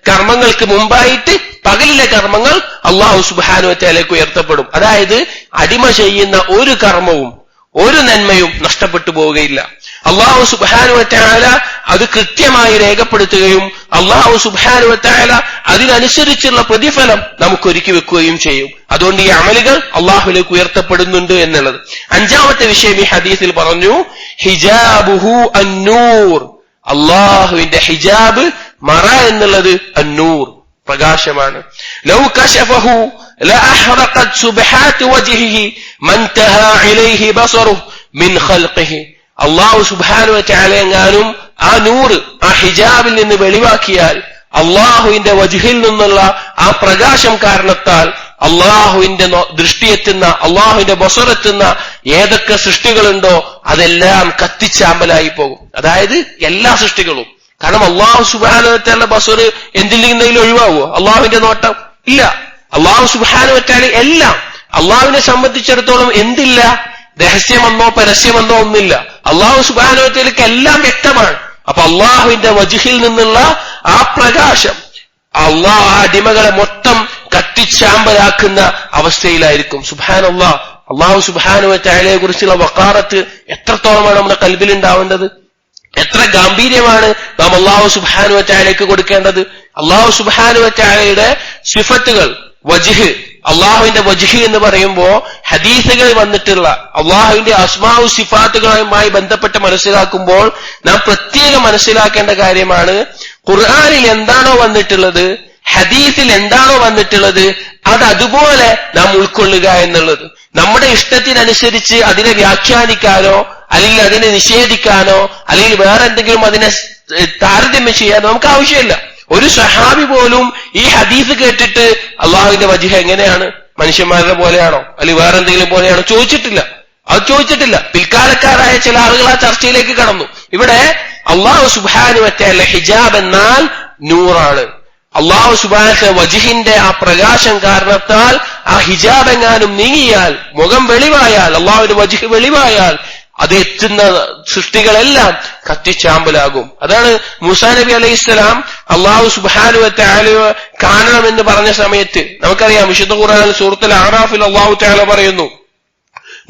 കർമ്മങ്ങൾക്ക് മുമ്പായിട്ട് പകലിലെ കർമ്മങ്ങൾ അല്ലാഹു സുബ്ഹാനഹു വ തആലയ്ക്ക് ഉയർത്തപ്പെടും. അതായത് അടിമ ചെയ്യുന്ന ഒരു കർമ്മവും ഒരു നന്മയും നഷ്ടപ്പെട്ടു പോവുകയില്ല. അല്ലാഹു സുബ്ഹാനഹു വ തആല അത് കൃത്യമായി രേഖപ്പെടുത്തുകയും അല്ലാഹു സുബ്ഹാനഹു വ തആല അതിനനുസരിച്ചുള്ള പ്രതിഫലം നമുക്ക് ഒരുക്കി വെക്കുകയും ചെയ്യും. അതുകൊണ്ട് ഈ അമലുകൾ അല്ലാഹുവിലേക്ക് ഉയർത്തപ്പെടുന്നുണ്ട് എന്നുള്ളത്. അഞ്ചാമത്തെ വിഷയം ഈ ഹദീസിൽ പറഞ്ഞു ഹിജാബുഹു അന്നൂർ. അല്ലാഹുവിന്റെ ഹിജാബ് മറ എന്നുള്ളത് അന്നൂർ, പ്രകാശമാണ്. ലൗ കശഫഹു ലഅഹ്റഖത് സുബ്ഹാത്ത് വജ്ഹിഹി മൻതഹാ ഇലൈഹി ബസറുഹു മിൻ ഖൽഖിഹി. അല്ലാഹു സുബ്ഹാനഹു വ തആല എങ്ങാനും ആ നൂറ്, ആ ഹിജാബിൽ നിന്ന് വെളിവാക്കിയാൽ അല്ലാഹുവിന്റെ വജ്ഹിൽ നിന്നുള്ള ആ പ്രകാശം കാരണത്താൽ അല്ലാഹുവിന്റെ ദൃഷ്ടിയെത്തുന്ന, അല്ലാഹുവിന്റെ ബസറെത്തുന്ന ഏതൊക്കെ സൃഷ്ടികളുണ്ടോ അതെല്ലാം കത്തിച്ചാമ്പലായി പോകും. അതായത് എല്ലാ സൃഷ്ടികളും. കാരണം അല്ലാഹു സുബ്ഹാനഹു വ തആല ബസർ എന്തിൽ നിന്നെങ്കിലും ഒഴിവാകുമോ? അല്ലാഹുവിന്റെ നോട്ടം ഇല്ല. അല്ലാഹു സുബ്ഹാനഹു വ തആല എല്ലാം. അല്ലാഹുവിനെ സംബന്ധിച്ചിടത്തോളം എന്തില്ല? രഹസ്യമെന്നോ പരസ്യമെന്നോ ഒന്നില്ല. അല്ലാഹു സുബ്ഹാനഹു വ തആലയ്ക്ക് എല്ലാം വ്യക്തമാണ്. അപ്പൊ അല്ലാഹുവിന്റെ വജ്ഹിൽ നിന്നുള്ള ആ പ്രകാശം അല്ലാഹു ആ അടിമകളെ മൊത്തം കത്തിച്ചാമ്പലാക്കുന്ന അവസ്ഥയിലായിരിക്കും. സുബ്ഹാനല്ലാഹ്. അല്ലാഹു സുബ്ഹാനഹു വ തആലയെ കുറിച്ചുള്ള വഖാറത്ത് എത്രത്തോളമാണ് നമ്മുടെ ഖൽബിൽ ഉണ്ടാവേണ്ടത്? എത്ര ഗാംഭീര്യമാണ് നാം അല്ലാഹു സുബ്ഹാനഹു വ തആലയ്ക്ക് കൊടുക്കേണ്ടത്? അല്ലാഹു സുബ്ഹാനഹു വ തആലയുടെ സിഫത്തുകൾ, വജ്ഹ്, അള്ളാഹുവിന്റെ വജ്ഹ് എന്ന് പറയുമ്പോ ഹദീസുകൾ വന്നിട്ടുള്ള അള്ളാഹുവിന്റെ അസ്മാഉ സിഫാത്തുകളുമായി ബന്ധപ്പെട്ട് മനസ്സിലാക്കുമ്പോൾ നാം പ്രത്യേകം മനസ്സിലാക്കേണ്ട കാര്യമാണ് ഖുർആനിൽ എന്താണോ വന്നിട്ടുള്ളത്, ഹദീസിൽ എന്താണോ വന്നിട്ടുള്ളത് അത് അതുപോലെ നാം ഉൾക്കൊള്ളുക എന്നുള്ളത്. നമ്മുടെ ഇഷ്ടത്തിനനുസരിച്ച് അതിനെ വ്യാഖ്യാനിക്കാനോ അല്ലെങ്കിൽ അതിനെ നിഷേധിക്കാനോ അല്ലെങ്കിൽ വേറെ എന്തെങ്കിലും അതിനെ താരതമ്യം ചെയ്യാനോ നമുക്ക് ആവശ്യമില്ല. ഒരു സഹാബി പോലും ഈ ഹദീസ് കേട്ടിട്ട് അള്ളാഹുവിന്റെ വജ്ഹ് എങ്ങനെയാണ്, മനുഷ്യന്മാരുടെ പോലെയാണോ അല്ലെങ്കിൽ വേറെ എന്തെങ്കിലും പോലെയാണോ ചോദിച്ചിട്ടില്ല. അത് ചോദിച്ചിട്ടില്ല. പിൽക്കാലക്കാരായ ചില ആളുകൾ ആ ചർച്ചയിലേക്ക് കടന്നു. ഇവിടെ അള്ളാഹു സുബ്ഹാനഹു വ തആല ഹിജാബ് എന്നാൽ നൂറാണ്. അള്ളാഹു സുബ്ഹാനഹു വജ്ഹിന്റെ ആ പ്രകാശം കാരണത്താൽ ആ ഹിജാബ് എങ്ങാനും നീങ്ങിയാൽ, മുഖം വെളിവായാൽ, അള്ളാഹുവിന്റെ വജ്ഹ് വെളിവായാൽ അത് എത്തുന്ന സൃഷ്ടികളെല്ലാം കത്തിച്ചാമ്പലാകും. അതാണ് മൂസാ നബി അലൈഹിസ്സലാം അള്ളാഹു സുബ്ഹാനഹു വ തആലയെ കാണണമെന്ന് പറഞ്ഞ സമയത്ത് നമുക്കറിയാം, വിശുദ്ധ ഖുർആനിൽ സൂറത്തുൽ അഅറാഫിൽ അള്ളാഹു തആല പറയുന്നു,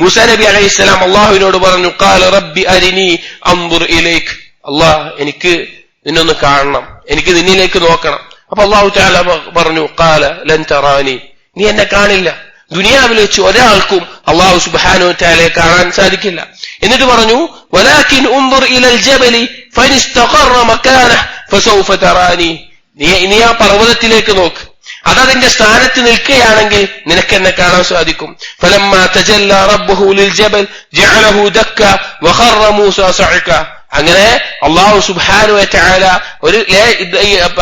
മൂസാ നബി അലൈഹിസ്സലാം അള്ളാഹുവിനോട് പറഞ്ഞു, ഖാല റബ്ബി അരിനി അൻദുർ ഇലൈക്. അള്ളാഹ്, എനിക്ക് നിന്നൊന്ന് കാണണം, എനിക്ക് നിന്നിലേക്ക് നോക്കണം. അപ്പൊ അള്ളാഹു തആല പറഞ്ഞു, ഖാല ലൻ തറാനി, നീ എന്നെ കാണില്ല. ദുനിയാവിൽ വെച്ച് ഒരാൾക്കും അള്ളാഹു സുബ്ഹാനഹു വ തആലയെ കാണാൻ സാധിക്കില്ല. എന്നിട്ട് പറഞ്ഞു, വലാകിൻ ഉൻദുർ ഇലൽ ജബലി ഫനിസ്തഖറ മകാനഹു ഫസൗഫ തറാനി. നീ ആ പർവ്വതത്തിലേക്ക് നോക്ക്, അതതിന്റെ സ്ഥാനത്ത് നിൽക്കുകയാണെങ്കിൽ നിനക്ക് എന്നെ കാണാൻ സാധിക്കും. ഫലമ്മാ തജല്ലാ റബ്ബുഹു ലിൽ ജബൽ ജഅലഹു ദക്ക വഖറ മൂസ സഅക. അങ്ങനെ അള്ളാഹു സുബ്ഹാനഹു വ തആല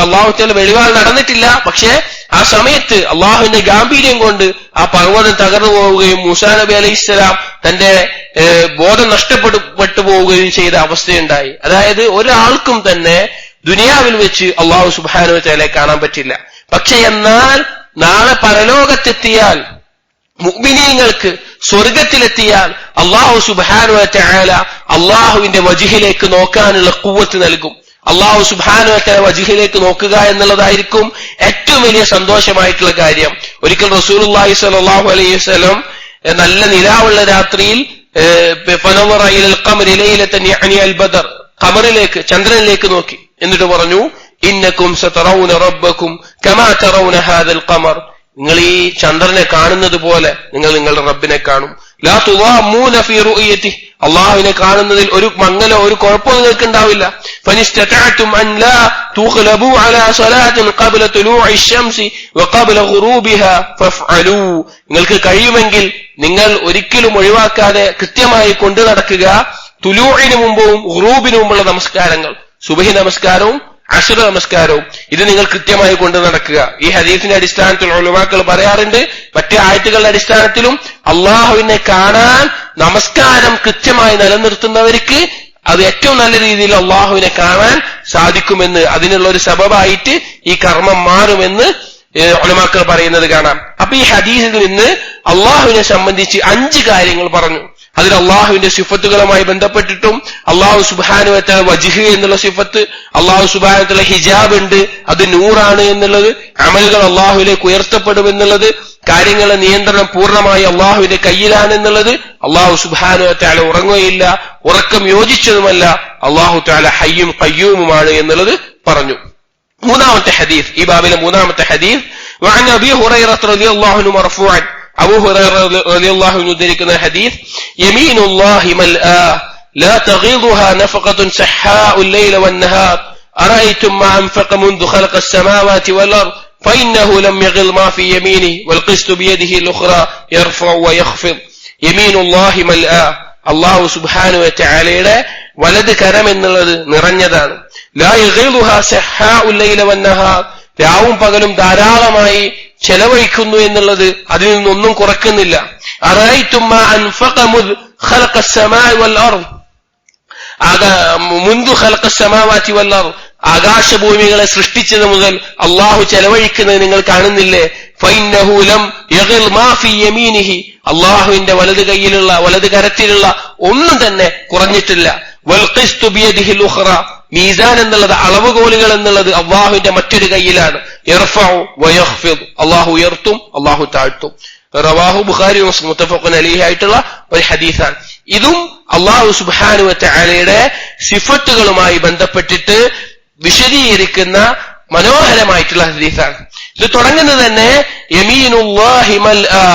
അള്ളാഹു തആല വെളിവാൾ നടന്നിട്ടില്ല. പക്ഷെ ആ സമയത്ത് അള്ളാഹുവിന്റെ ഗാംഭീര്യം കൊണ്ട് ആ പർവ്വതം തകർന്നു പോവുകയും മൂസാ നബി അലൈഹിസ്സലാം തന്റെ ബോധം നഷ്ടപ്പെട്ടു പോവുകയും ചെയ്ത അവസ്ഥയുണ്ടായി. അതായത് ഒരാൾക്കും തന്നെ ദുനിയാവിൽ വെച്ച് അള്ളാഹു സുബ്ഹാനഹു വ തആലയെ കാണാൻ പറ്റില്ല. പക്ഷെ എന്നാൽ നാളെ പരലോകത്തെത്തിയാൽ, മുഅ്മിനീങ്ങൾക്ക് സ്വർഗത്തിലെത്തിയാൽ അള്ളാഹു സുബ്ഹാനഹു വ തആല അള്ളാഹുവിന്റെ വജ്ഹിലേക്ക് നോക്കാനുള്ള ഖുവ്വത്ത് നൽകും. അള്ളാഹു സുബ്ഹാനഹു വ തആല വജ്ഹിലേക്ക് നോക്കുക എന്നുള്ളതായിരിക്കും ഏറ്റവും വലിയ സന്തോഷമായിട്ടുള്ള കാര്യം. ഒരിക്കൽ റസൂലുള്ളാഹി സ്വല്ലല്ലാഹു അലൈഹി വസല്ലം നല്ല നിലാവുള്ള രാത്രിയിൽ ഫനവറ ഇലൽ ഖമരി ലൈലതൻ യഅനി അൽ ബദർ, ഖമറിലേക്ക്, ചന്ദ്രനിലേക്ക് നോക്കി. എന്നിട്ട് പറഞ്ഞു, ഇന്നകും സതറൗന റബ്ബകും കമാ തറൗന ഹാദൽ ഖമർ. നിങ്ങൾ ഈ ചന്ദ്രനെ കാണുന്നത് പോലെ നിങ്ങൾ നിങ്ങളുടെ റബ്ബിനെ കാണും. ലാ തുദാമൂന ഫീ റുഅയതി, അല്ലാഹുവിനെ കാണുന്നതിൽ ഒരു മങ്ങലോ ഒരു കുഴപ്പമോ നിങ്ങൾക്ക് ഉണ്ടാവില്ല. ഫനിസ്തതഅതും അൻ ലാ തുഗ്ലബു അലാ സ്വലാത്തിൻ ഖബ്ല തുലൂഇ ശംസി വഖബ്ല ഗുറൂബിഹാ ഫഫ്അലൂ. നിങ്ങൾക്ക് കഴിയുമെങ്കിൽ നിങ്ങൾ ഒരിക്കലും ഒഴിവാക്കാതെ കൃത്യമായി കൊണ്ടു നടക്കുക തുലൂഇന് മുമ്പും ഗുറൂബിന് മുമ്പുള്ള നമസ്കാരങ്ങൾ, സുബഹി നമസ്കാരവും അശ്ർ നമസ്കാരവും ഇത് നിങ്ങൾ കൃത്യമായി കൊണ്ട് നടക്കുക. ഈ ഹദീസിന്റെ അടിസ്ഥാനത്തിൽ ഉലമാക്കൾ പറയാറുണ്ട്, മറ്റു ആയത്തുകളുടെ അടിസ്ഥാനത്തിലും അള്ളാഹുവിനെ കാണാൻ നമസ്കാരം കൃത്യമായി നിലനിർത്തുന്നവർക്ക് അത് ഏറ്റവും നല്ല രീതിയിൽ അള്ളാഹുവിനെ കാണാൻ സാധിക്കുമെന്ന്, അതിനുള്ള ഒരു സബബായിട്ട് ഈ കർമ്മം മാറുമെന്ന് ഉലമാക്കൾ പറയുന്നത് കാണാം. അപ്പൊ ഈ ഹദീസിൽ നിന്ന് അള്ളാഹുവിനെ സംബന്ധിച്ച് 5 കാര്യങ്ങൾ പറഞ്ഞു. അതിൽ അള്ളാഹുവിന്റെ സിഫത്തുകളുമായി ബന്ധപ്പെട്ടിട്ടും അള്ളാഹു സുബ്ഹാനഹു വ തആല വജ്ഹ് എന്നുള്ള സിഫത്ത്, അള്ളാഹു സുബ്ഹാനഹു വ തആല ഹിജാബ് ഉണ്ട്, അത് നൂറാണ് എന്നുള്ളത്, അമലുകൾ അള്ളാഹുവിലേക്ക് ഉയർത്തപ്പെടുമെന്നുള്ളത്, കാര്യങ്ങളുടെ നിയന്ത്രണം പൂർണ്ണമായി അള്ളാഹുവിന്റെ കയ്യിലാണെന്നുള്ളത്, അള്ളാഹു സുബ്ഹാനഹു വ തആല ഉറങ്ങുകയില്ല, ഉറക്കം യോജിച്ചതുമല്ല, അള്ളാഹു തആല ഹയ്യും ഖയ്യൂമുമാണ് എന്നുള്ളത് പറഞ്ഞു. മൂന്നാമത്തെ ഹദീസ്, ഈ ബാബിലെ മൂന്നാമത്തെ ഹദീസ്, വഅൻ അബീ ഹുറൈറ റളിയല്ലാഹു അൻഹു മർഫൂഅൻ, അബൂ ഹുറൈറ റളിയല്ലാഹു അൻഹു ഉദ്ധരിക്കുന്ന ഹദീസ്, യമീനുല്ലാഹി മൽആ ലാ തഗീദുഹാ നഫഖത്തുൻ സഹാഉ الليل والنهار أرأيتم ما أنفق منذ خلق السماوات والأرض فإنه لم يغل ما في يمينه والقسط بيده الأخرى يرفع ويخفض. യമീനുല്ലാഹി മൽആ, അല്ലാഹു സുബ്ഹാനഹു വ തആലയുടെ വലത് കരം എന്നുള്ളത് നിറഞ്ഞതാണ്. ലാ യഗീലുഹാ സഹാഉ الليل والنهار, രാവും പകലും ധാരാളമായി ചെലവഴിക്കുന്നു എന്നുള്ളത് അതിൽ നിന്നൊന്നും കുറക്കുന്നില്ല. അറഅയ്തും മാ അൻഫഖ മുദ് ഖലഖ السماء والأرض മുൻദു ഖലഖ السماوات والأرض, ആകാശഭൂമികളെ സൃഷ്ടിച്ചത് മുതൽ അള്ളാഹു ചെലവഴിക്കുന്നത് നിങ്ങൾ കാണുന്നില്ലേ? ഫഇന്നഹു ലം യഗിൽ മാ ഫീ യമീനിഹി, അള്ളാഹുവിന്റെ വലത് കരത്തിലുള്ള ഒന്നും തന്നെ കുറഞ്ഞിട്ടില്ല. വൽ ഖിസ്തു ബിയദിഹിൽ ഉഖ്റ, മീസാൻ എന്നുള്ളത്, അളവുകോലുകൾ എന്നുള്ളത് അള്ളാഹുവിന്റെ മറ്റൊരു കയ്യിലാണ്. യർഫഉ വയഖ്ഫിദ്, അള്ളാഹു ഉയർത്തും അള്ളാഹു താഴ്ത്തും. റവാഹു ബുഖാരി മുസ്ലിം മുത്തഫഖുൻ അലൈഹി ആയിട്ടുള്ള ഒരു ഹദീസാണ്. ഇതും അള്ളാഹു സുബ്ഹാനഹു വ തആലയുടെ സിഫത്തുകളുമായി ബന്ധപ്പെട്ടിട്ട് വിശദീകരിക്കുന്ന മനോഹരമായിട്ടുള്ള ഹദീസാണ്. ഇത് തുടങ്ങുന്നത് തന്നെ യമീനുല്ലാഹി മൽആ,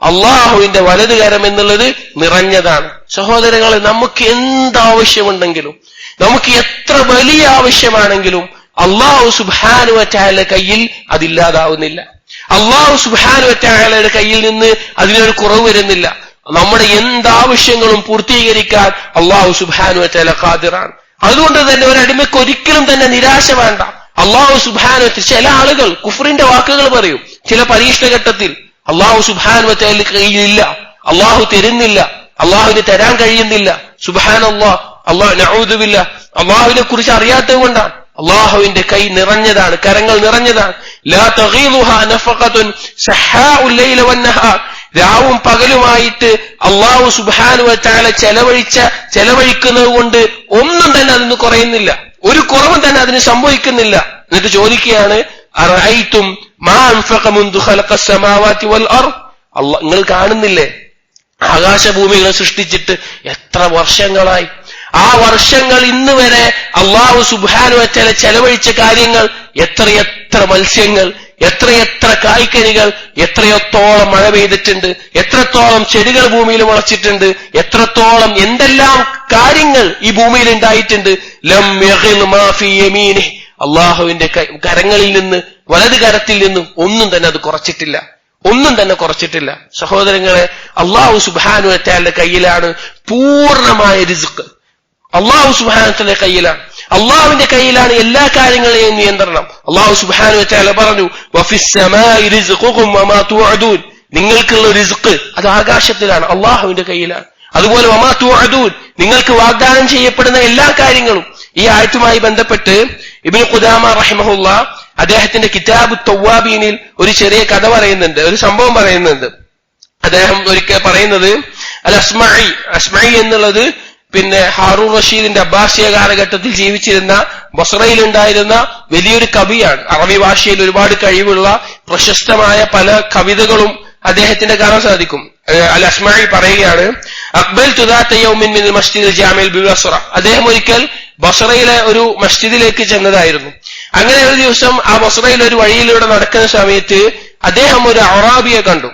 അള്ളാഹുവിന്റെ വലത് കരം എന്നുള്ളത് നിറഞ്ഞതാണ്. സഹോദരങ്ങളെ, നമുക്ക് എന്താവശ്യമുണ്ടെങ്കിലും, നമുക്ക് എത്ര വലിയ ആവശ്യമാണെങ്കിലും അള്ളാഹു സുബ്ഹാനഹു വ തആലയുടെ കയ്യിൽ അതില്ലാതാവുന്നില്ല. അള്ളാഹു സുബ്ഹാനഹു വ തആലയുടെ കയ്യിൽ നിന്ന് അതിനൊരു കുറവ് വരുന്നില്ല. നമ്മുടെ എന്താവശ്യങ്ങളും പൂർത്തീകരിക്കാൻ അള്ളാഹു സുബ്ഹാനഹു വ തആല ഖാദിറാണ്. അതുകൊണ്ട് തന്നെ ഒരടിമയ്ക്ക് ഒരിക്കലും തന്നെ നിരാശ വേണ്ട. അള്ളാഹു സുബ്ഹാനഹു വ തആല, ചില ആളുകൾ കുഫ്റിന്റെ വാക്കുകൾ പറയും ചില പരീക്ഷണ ഘട്ടത്തിൽ, അള്ളാഹു സുബ്ഹാനഹു വ തആലയുടെ കയ്യിലില്ല, അള്ളാഹു തരുന്നില്ല, അള്ളാഹുവിന് തരാൻ കഴിയുന്നില്ല. സുബ്ഹാനല്ലാഹ്, അള്ളാഹു നഊദു ബില്ലാഹ്, അള്ളാഹുവിനെ കുറിച്ച് അറിയാത്തത് കൊണ്ടാണ്. അള്ളാഹുവിന്റെ കൈ നിറഞ്ഞതാണ്, കരങ്ങൾ നിറഞ്ഞതാണ്. ലാ തഗീദുഹാ നഫഖത്തുൻ സഹാഉ الليل والنهار, രാവും പകലുമായിട്ട് അള്ളാഹു സുബ്ഹാനഹു വ തആല ചെലവഴിക്കുന്നത് കൊണ്ട് ഒന്നും തന്നെ അതിന് കുറയുന്നില്ല, ഒരു കുറവും തന്നെ അതിന് സംഭവിക്കുന്നില്ല. എന്നിട്ട് ചോദിക്കുകയാണ്, അറഅയ്തും മാ അൻഫഖ മുൻദു ഖലഖ السماوات والأرض, നിങ്ങൾ കാണുന്നില്ലേ ആകാശഭൂമികളെ സൃഷ്ടിച്ചിട്ട് എത്ര വർഷങ്ങളായി? ആ വർഷങ്ങൾ ഇന്ന് വരെ അള്ളാഹു സുബ്ഹാനഹു വ തആല ചെലവഴിച്ച കാര്യങ്ങൾ, എത്രയെത്ര മത്സ്യങ്ങൾ, എത്രയെത്ര കായ്ക്കനികൾ, എത്രത്തോളം മഴ പെയ്തിട്ടുണ്ട്, എത്രത്തോളം ചെടികൾ ഭൂമിയിൽ മുളച്ചിട്ടുണ്ട്, എത്രത്തോളം എന്തെല്ലാം കാര്യങ്ങൾ ഈ ഭൂമിയിൽ ഉണ്ടായിട്ടുണ്ട്. ലം യഗിൽ മാ ഫീ യമീനിഹി, അള്ളാഹുവിന്റെ കരങ്ങളിൽ നിന്ന്, വലത് കരത്തിൽ നിന്നും ഒന്നും തന്നെ അത് കുറച്ചിട്ടില്ല, ഒന്നും തന്നെ കുറച്ചിട്ടില്ല. സഹോദരങ്ങളെ, അള്ളാഹു സുബ്ഹാനഹു വ തആലയുടെ കയ്യിലാണ് പൂർണ്ണമായ റിസ്ക്. അള്ളാഹു സുബ്ഹാനഹു വ തആലയുടെ കയ്യിലാണ്, അള്ളാഹുവിന്റെ കയ്യിലാണ് എല്ലാ കാര്യങ്ങളെയും നിയന്ത്രണം. അള്ളാഹു സുബ്ഹാനഹു വ തആല പറഞ്ഞു, വഫിസ് സമാഇ റിസ്ഖുകും വമാ തുഅദൂൻ, നിങ്ങൾക്കുള്ള റിസ്ക് അത് ആകാശത്തിലാണ്, അള്ളാഹുവിന്റെ കയ്യിലാണ്. അതുപോലെ വമാ തുഅദൂൻ, നിങ്ങൾക്ക് വാഗ്ദാനം ചെയ്യപ്പെടുന്ന എല്ലാ കാര്യങ്ങളും. ഈ ആയത്തുമായി ബന്ധപ്പെട്ട് ഇബ്നു ഖുദാമ റഹിമഹുല്ലാ അദ്ദേഹത്തിന്റെ കിതാബ് തവ്വാബീനിൽ ഒരു ചെറിയ കഥ പറയുന്നുണ്ട്, ഒരു സംഭവം പറയുന്നുണ്ട്. അദ്ദേഹം ഒരിക്കൽ പറയുന്നത്, അൽ അസ്മഈ എന്നുള്ളത് ഹാറൂൺ റഷീദിന്റെ അബ്ബാസിയ കാലഘട്ടത്തിൽ ജീവിച്ചിരുന്ന ബസ്രയിലുണ്ടായിരുന്ന വലിയൊരു കവിയാണ്. അറബി ഭാഷയിൽ ഒരുപാട് കഴിവുള്ള പ്രശസ്തമായ പല കവിതകളും അദ്ദേഹത്തിന്റെ കാണാൻ സാധിക്കും. അൽ അസ്മഈ പറയുകയാണ്, അഖ്ബൽതു ദാത യൗമിൻ മിനൽ മസ്ജിദിൽ ജാമിൽ ബിബസ്റ, അദ്ദേഹം ഒരിക്കൽ ബസ്രയിലെ ഒരു മസ്ജിദിലേക്ക് ചെന്നതായിരുന്നു. അങ്ങനെ ഒരു ദിവസം ആ ബസ്രയിൽ ഒരു വഴിയിലൂടെ നടക്കുന്ന സമയത്ത് അദ്ദേഹം ഒരു അറാബിയെ കണ്ടു.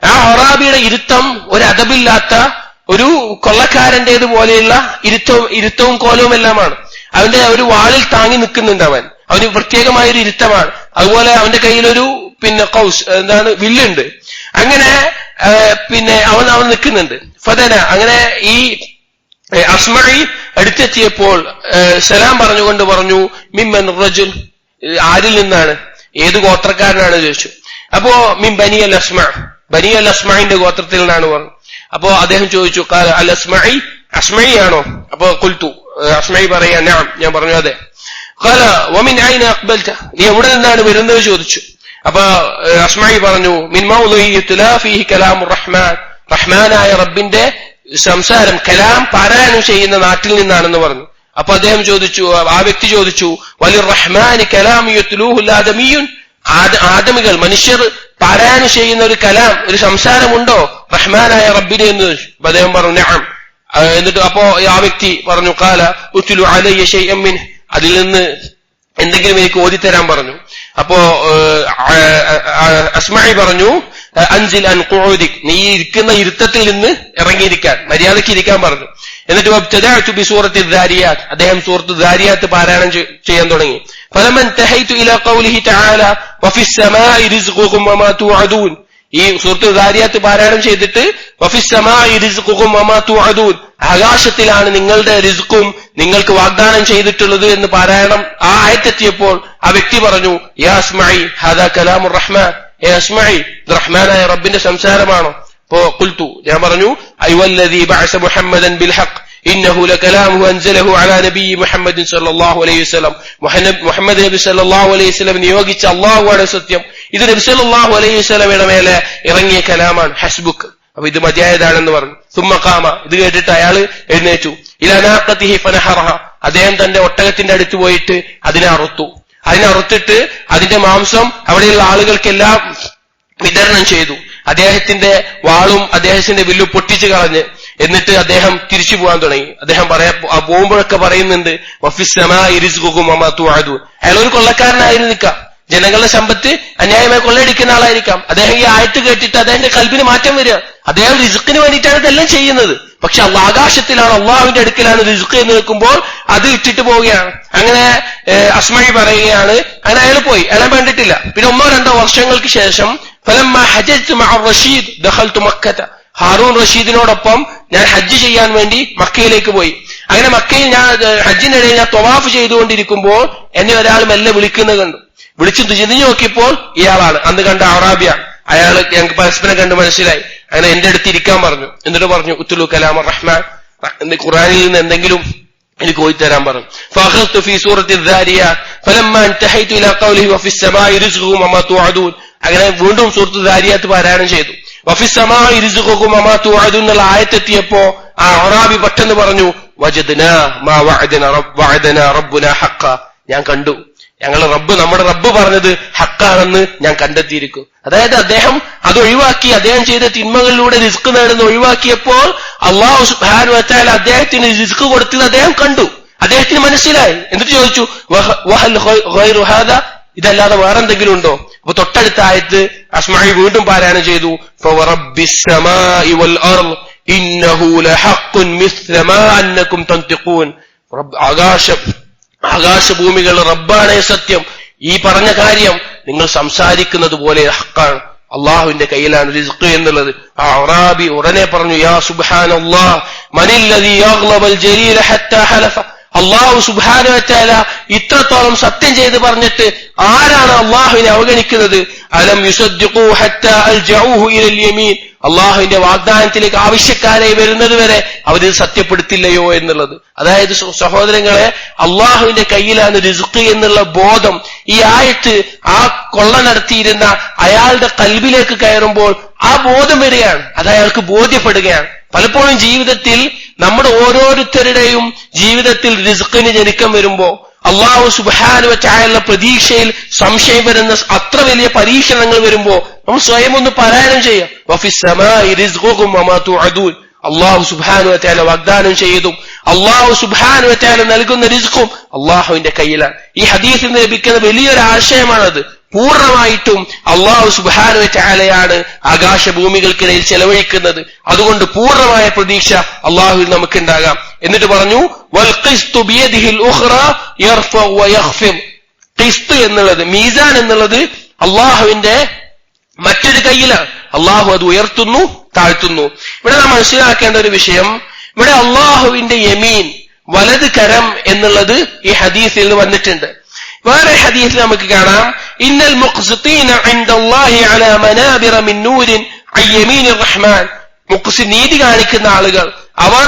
ആ അറാബിയുടെ ഇരുത്തം ഒരു അദബില്ലാത്ത ഒരു കൊള്ളക്കാരന്റേത് പോലെയുള്ള ഇരുത്തവും കോലവും എല്ലാമാണ്. അവന്റെ ഒരു വാളിൽ താങ്ങി നിൽക്കുന്നുണ്ട്, അവന് പ്രത്യേകമായൊരു ഇരുത്തമാണ്. അതുപോലെ അവന്റെ കയ്യിലൊരു കൗസ് വില്ലുണ്ട്. അങ്ങനെ അവൻ നിൽക്കുന്നുണ്ട്. ഫദന, അങ്ങനെ ഈ അസ്മഈ അടുത്തെത്തിയപ്പോൾ സലാം പറഞ്ഞുകൊണ്ട് പറഞ്ഞു മിമ്മൻ റജുൽ, ആരിൽ നിന്നാണ്, ഏത് ഗോത്രക്കാരനാണ് ചോദിച്ചു. അപ്പോ മിൻ ബനി അൽ അസ്മഅ, ബനി അൽ അസ്മഇന്റെ ഗോത്രത്തിൽ നിന്നാണ് പറഞ്ഞു. അപ്പോ അദ്ദേഹം ചോദിച്ചു ഖാല അൽ അസ്മഈ, അസ്മഈ ആണോ? അപ്പോ ഖുൽതു, അസ്മഈ പറയാ നഅം, ഞാൻ പറഞ്ഞു അതെ. ഖാല വമിൻ ഐന അഖ്ബൽത, നീ എവിടെ നിന്നാണ് വരുന്നത് ചോദിച്ചു. അപ്പൊ അസ്മഈ പറഞ്ഞു മിൻ മൗളിഇ യുത്ലാ ഫീഹി കലാമുർ റഹ്മാൻ, റഹ്മാനായ റബ്ബിന്റെ സംസാരം, കലാം പാരായണം ചെയ്യുന്ന നാട്ടിൽ നിന്നാണെന്ന് പറഞ്ഞു. അപ്പൊ അദ്ദേഹം ചോദിച്ചു, ആ വ്യക്തി ചോദിച്ചു വലിർ റഹ്മാനി കലാം യുത്ലൂഹുൽ ആദമിയുൻ, ആദമികൾ മനുഷ്യർ പാരായണം ചെയ്യുന്ന ഒരു കലാം, ഒരു സംസാരമുണ്ടോ റഹ്മാനായ റബ്ബിന് എന്ന് ചോദിച്ചു. അപ്പൊ അദ്ദേഹം പറഞ്ഞു നഅം. എന്നിട്ട് അപ്പോ ആ വ്യക്തി പറഞ്ഞു ഖാല ഉത്ലു അലയ്യ ശൈഅൻ മിൻ, അതിൽ നിന്ന് എന്തെങ്കിലും എനിക്ക് ഓതിത്തരാൻ പറഞ്ഞു. അപ്പോ അസ്മഈ പറഞ്ഞു അൻസിൽ അൻ ഖുഊദിക്, നീ ഇരിക്കുന്ന ഇരുത്തത്തിൽ നിന്ന് ഇറങ്ങിയിരിക്കാൻ, മര്യാദയ്ക്ക് ഇരിക്കാൻ പറഞ്ഞു. എന്നിട്ട് വബ്തദഅതു ബിസൂറത്തി ദാരിയാത്ത്, അദ്ദേഹം സൂറത്ത് ദാരിയാത്ത് പാരായണം ചെയ്യാൻ തുടങ്ങി. ഫലമൻ തഹൈതു ഇലാ ഖൗലിഹി തആല വഫിസ് സമാഇ റിസ്ഖുകും വമാ തുഅദൂൻ, ഈ സൂറത്ത് ദാരിയാത്ത് പാരായണം ചെയ്തിട്ട് വഫിസ് സമാഇ റിസ്ഖുകും വമാ തുഅദൂൻ, ആകാശത്തിലാണ് നിങ്ങളുടെ റിസ്ഖും നിങ്ങൾക്ക് വാഗ്ദാനം ചെയ്തിട്ടുള്ളത് എന്ന് പാരായണം ആ ആയത്തെത്തിയപ്പോൾ ആ വ്യക്തി പറഞ്ഞു യാ അസ്മഈ ഹാദാ കലാമുർ റഹ്മാൻ, ഏ അസ്മഈ ഇത് റഹ്മാനായ റബ്ബിന്റെ സംസാരമാണോ? അപ്പോ ഖുൽതു, ഞാൻ പറഞ്ഞു അയ്വല്ലദീ ബഅസ മുഹമ്മദൻ ബിൽ ഹഖ് ഇന്നഹു ലകലാമുഹു അൻസലഹു അലാ നബി മുഹമ്മദിൻ സല്ലല്ലാഹു അലൈഹി വസല്ലം, മുഹമ്മദ് നബി സല്ലല്ലാഹു അലൈഹി വസല്ലം നിയോഗിച്ച അല്ലാഹുവാണ് സത്യം, ഇത് നബി സല്ലല്ലാഹു അലൈഹി വസല്ലമയുടെ മേലെ ഇറങ്ങിയ കലാമാണ്, ഹസ്ബുക്ക്, അപ്പൊ ഇത് മതിയായതാണെന്ന് പറഞ്ഞു. സുമ്മ ഖാമ, ഇത് കേട്ടിട്ട് അയാൾ എഴുന്നേറ്റു. ഇലാ നാഖതിഹി ഫനഹറഹ, അദ്ദേഹം തന്റെ ഒട്ടകത്തിന്റെ അടുത്ത് പോയിട്ട് അതിനെ അറുത്തിട്ട് അതിന്റെ മാംസം അവിടെയുള്ള ആളുകൾക്കെല്ലാം വിതരണം ചെയ്തു. അദ്ദേഹത്തിന്റെ വാളും അദ്ദേഹത്തിന്റെ വില്ലും പൊട്ടിച്ചു കളഞ്ഞ് എന്നിട്ട് അദ്ദേഹം തിരിച്ചു പോകാൻ തുടങ്ങി. അദ്ദേഹം പോകുമ്പോഴൊക്കെ പറയുന്നുണ്ട് വഫിസ് സമാഇ റിസ്ഖുകും വമാ തുഅദൂൻ, അയാൾ ഒരു കൊള്ളക്കാരനായിരുന്നിരിക്കാം, ജനങ്ങളുടെ സമ്പത്ത് അന്യായമായി കൊള്ളയടിക്കുന്ന ആളായിരിക്കാം. അദ്ദേഹം ഈ ആയത്ത് കേട്ടിട്ട് അദ്ദേഹത്തിന്റെ കൽബിന് മാറ്റം വരിക, അദ്ദേഹം റിസ്ഖിന് വേണ്ടിയിട്ടാണ് ഇതെല്ലാം ചെയ്യുന്നത്. പക്ഷെ ആകാശത്തിലാണ്, അള്ളാഹുവിന്റെ അടുക്കലാണ് റിസ്ഖ് എന്ന് വെക്കുമ്പോൾ അത് ഇട്ടിട്ട് പോവുകയാണ്. അങ്ങനെ അസ്മഈ പറയുകയാണ്, അങ്ങനെ അയാൾ പോയി, അയാളെ കണ്ടിട്ടില്ല. പിന്നെ 1-2 വർഷങ്ങൾക്ക് ശേഷം ഫലമ്മ ഹജ്ജത്തു മഅ റഷീദ് ദഖൽതു മക്കത, ഹാറൂൻ റഷീദിനോടൊപ്പം ഞാൻ ഹജ്ജ് ചെയ്യാൻ വേണ്ടി മക്കയിലേക്ക് പോയി. അങ്ങനെ മക്കയിൽ ഞാൻ ഹജ്ജിനിടയിൽ ഞാൻ തവാഫ് ചെയ്തുകൊണ്ടിരിക്കുമ്പോൾ എന്നെ ഒരാൾ മെല്ലെ വിളിക്കുന്നത് കണ്ടു. വിളിച്ചു തിരിഞ്ഞു നോക്കിയപ്പോൾ ഇയാളാണ്, അന്ന് കണ്ട അറാബിയ. അയാൾ ഞങ്ങൾക്ക് പരസ്പരം കണ്ട് മനസ്സിലായി. അങ്ങനെ എന്റെ അടുത്ത് ഇരിക്കാൻ പറഞ്ഞു. എന്നിട്ട് പറഞ്ഞു ഉത്ലു കലാം റഹ്മാൻ, ഖുർആനിൽ നിന്ന് എന്തെങ്കിലും എനിക്ക് ഓതിത്തരാൻ പറഞ്ഞു. ഫഅഖദ്തു ഫീ സൂറത്തി ദാരിയാത്ത് ഫലമ്മ അൻതഹൈതു ഇലാ ഖൗലിഹി വഫിസ് സമാഇ റിസ്ഖുകും വമാ തുഅദൂൻ, അങ്ങനെ വീണ്ടും സൂറത്ത് ദാരിയാത്ത് പാരായണം ചെയ്തു. വഫിസ് സമാഇ റിസ്ഖുകും വമാ തുഅദൂൻ എന്നുള്ള ആയത്തെത്തിയപ്പോ ആ അറാബി പെട്ടെന്ന് പറഞ്ഞു വജദ്നാ മാ വഅദനാ റബ്ബുനാ ഹഖ്ഖ, ഞാൻ കണ്ടു, നമ്മുടെ റബ്ബ് പറഞ്ഞത് ഹക്കാണെന്ന് ഞാൻ കണ്ടെത്തിയിരിക്കും. അതായത് അദ്ദേഹം അത് ഒഴിവാക്കി, അദ്ദേഹം ചെയ്ത തിന്മകളിലൂടെ റിസ്ക് നേടുന്ന ഒഴിവാക്കിയപ്പോൾ അല്ലാഹു സുബ്ഹാനഹു വ തആല അദ്ദേഹത്തിന് റിസ്ക് കൊടുത്തത് അദ്ദേഹം കണ്ടു, അദ്ദേഹത്തിന് മനസ്സിലായി. എന്നിട്ട് ചോദിച്ചു വഹൽ ഗൈറു ഹാദാ, ഇതല്ലാതെ വേറെന്തെങ്കിലും ഉണ്ടോ? അപ്പൊ തൊട്ടടുത്ത ആയത്ത് അസ്മഈ വീണ്ടും പാരായണം ചെയ്തു ഫവറബ്ബിസ് സമാഇ വൽ അർദ് ഇന്നഹു ലഹഖ്ഖുൻ മിസ്ല മാ അന്നകും തൻതിഖൂൻ, ആകാശഭൂമികളുടെ റബ്ബാണേ സത്യം, ഈ പറഞ്ഞ കാര്യം നിങ്ങൾ സംസാരിക്കുന്നത് പോലെ ഹഖാണ്, അള്ളാഹുവിന്റെ കയ്യിലാണ് റിസ്ഖ് എന്നുള്ളത്. ആ അറാബി ഉടനെ പറഞ്ഞു യാ സുബ്ഹാനല്ലാഹ് മനില്ലദീ യഗ്ളബൽ ജലീല ഹത്താ ഹലഫ, അള്ളാഹു സുബ്ഹാനഹു വ തആല ഇത്രത്തോളം സത്യം ചെയ്ത് പറഞ്ഞിട്ട് ആരാണ് അള്ളാഹുവിനെ അവഗണിക്കുന്നത്? അലം യുസദ്ദിഖൂ ഹത്താ അൽജഊഹു ഇലൽ യമീൻ, അള്ളാഹുവിന്റെ വാഗ്ദാനത്തിലേക്ക് ആവശ്യക്കാരെ വരുന്നത് വരെ അവരിത് സത്യപ്പെടുത്തില്ലയോ എന്നുള്ളത്. അതായത് സഹോദരങ്ങളെ, അള്ളാഹുവിന്റെ കയ്യിലാണ് റിസ്ഖ് എന്നുള്ള ബോധം ഈ ആയത്ത് ആ കൊള്ള നടത്തിയിരുന്ന അയാളുടെ കൽബിലേക്ക് കയറുമ്പോൾ ആ ബോധം വരികയാണ്, അത് അയാൾക്ക് ബോധ്യപ്പെടുകയാണ്. പലപ്പോഴും ജീവിതത്തിൽ നമ്മുടെ ഓരോരുത്തരുടെയും ജീവിതത്തിൽ റിസ്ഖിന് ജനിക്കം വരുമ്പോ അള്ളാഹു സുബ്ഹാനഹു വ തആലയുടെ പ്രതീക്ഷയിൽ സംശയം വരുന്ന അത്ര വലിയ പരീക്ഷണങ്ങൾ വരുമ്പോ നമ്മൾ സ്വയം ഒന്ന് പാരായണം ചെയ്യാം വഫിസ് സമാഇ റിസ്ഖുകും വമാ തുഅദൂൻ, അള്ളാഹു സുബ്ഹാനഹു വ തആല വാഗ്ദാനം ചെയ്തതും അള്ളാഹു സുബ്ഹാനഹു വ തആല നൽകുന്ന റിസ്ഖും അള്ളാഹുവിന്റെ കയ്യിലാണ്. ഈ ഹദീസിൽ നിന്ന് ലഭിക്കുന്ന വലിയൊരു ആശയമാണത്. പൂർണ്ണമായിട്ടും അള്ളാഹു സുബ്ഹാനഹു വ തആലയാണ് ആകാശഭൂമികൾക്കിടയിൽ ചെലവഴിക്കുന്നത്. അതുകൊണ്ട് പൂർണ്ണമായ പ്രതീക്ഷ അള്ളാഹുവിൽ നമുക്കുണ്ടാകാം. എന്നിട്ട് പറഞ്ഞു വൽ ഖിസ്തു ബിയദിഹിൽ ഉഖ്റ യർഫഉ വ യഖ്ഫിദ്, ഖിസ്ത് എന്നുള്ളത്, മീസാൻ എന്നുള്ളത് അള്ളാഹുവിന്റെ മറ്റൊരു കയ്യിലാണ്. അള്ളാഹു അത് ഉയർത്തുന്നു, താഴ്ത്തുന്നു. ഇവിടെ നാം മനസ്സിലാക്കേണ്ട ഒരു വിഷയം, ഇവിടെ അള്ളാഹുവിന്റെ യമീൻ വലത് കരം എന്നുള്ളത് ഈ ഹദീസിൽ വന്നിട്ടുണ്ട്. വേറെ ഹദീസിൽ നമുക്ക് കാണാം, ഇന്നൽ മുഖ്സിതീന ഇൻദല്ലാഹി അലാ മനാബിറ മിൻ നൂരിൻ അൻ യമീനിർ റഹ്മാൻ. നീതി കാണിക്കുന്ന ആളുകൾ അവർ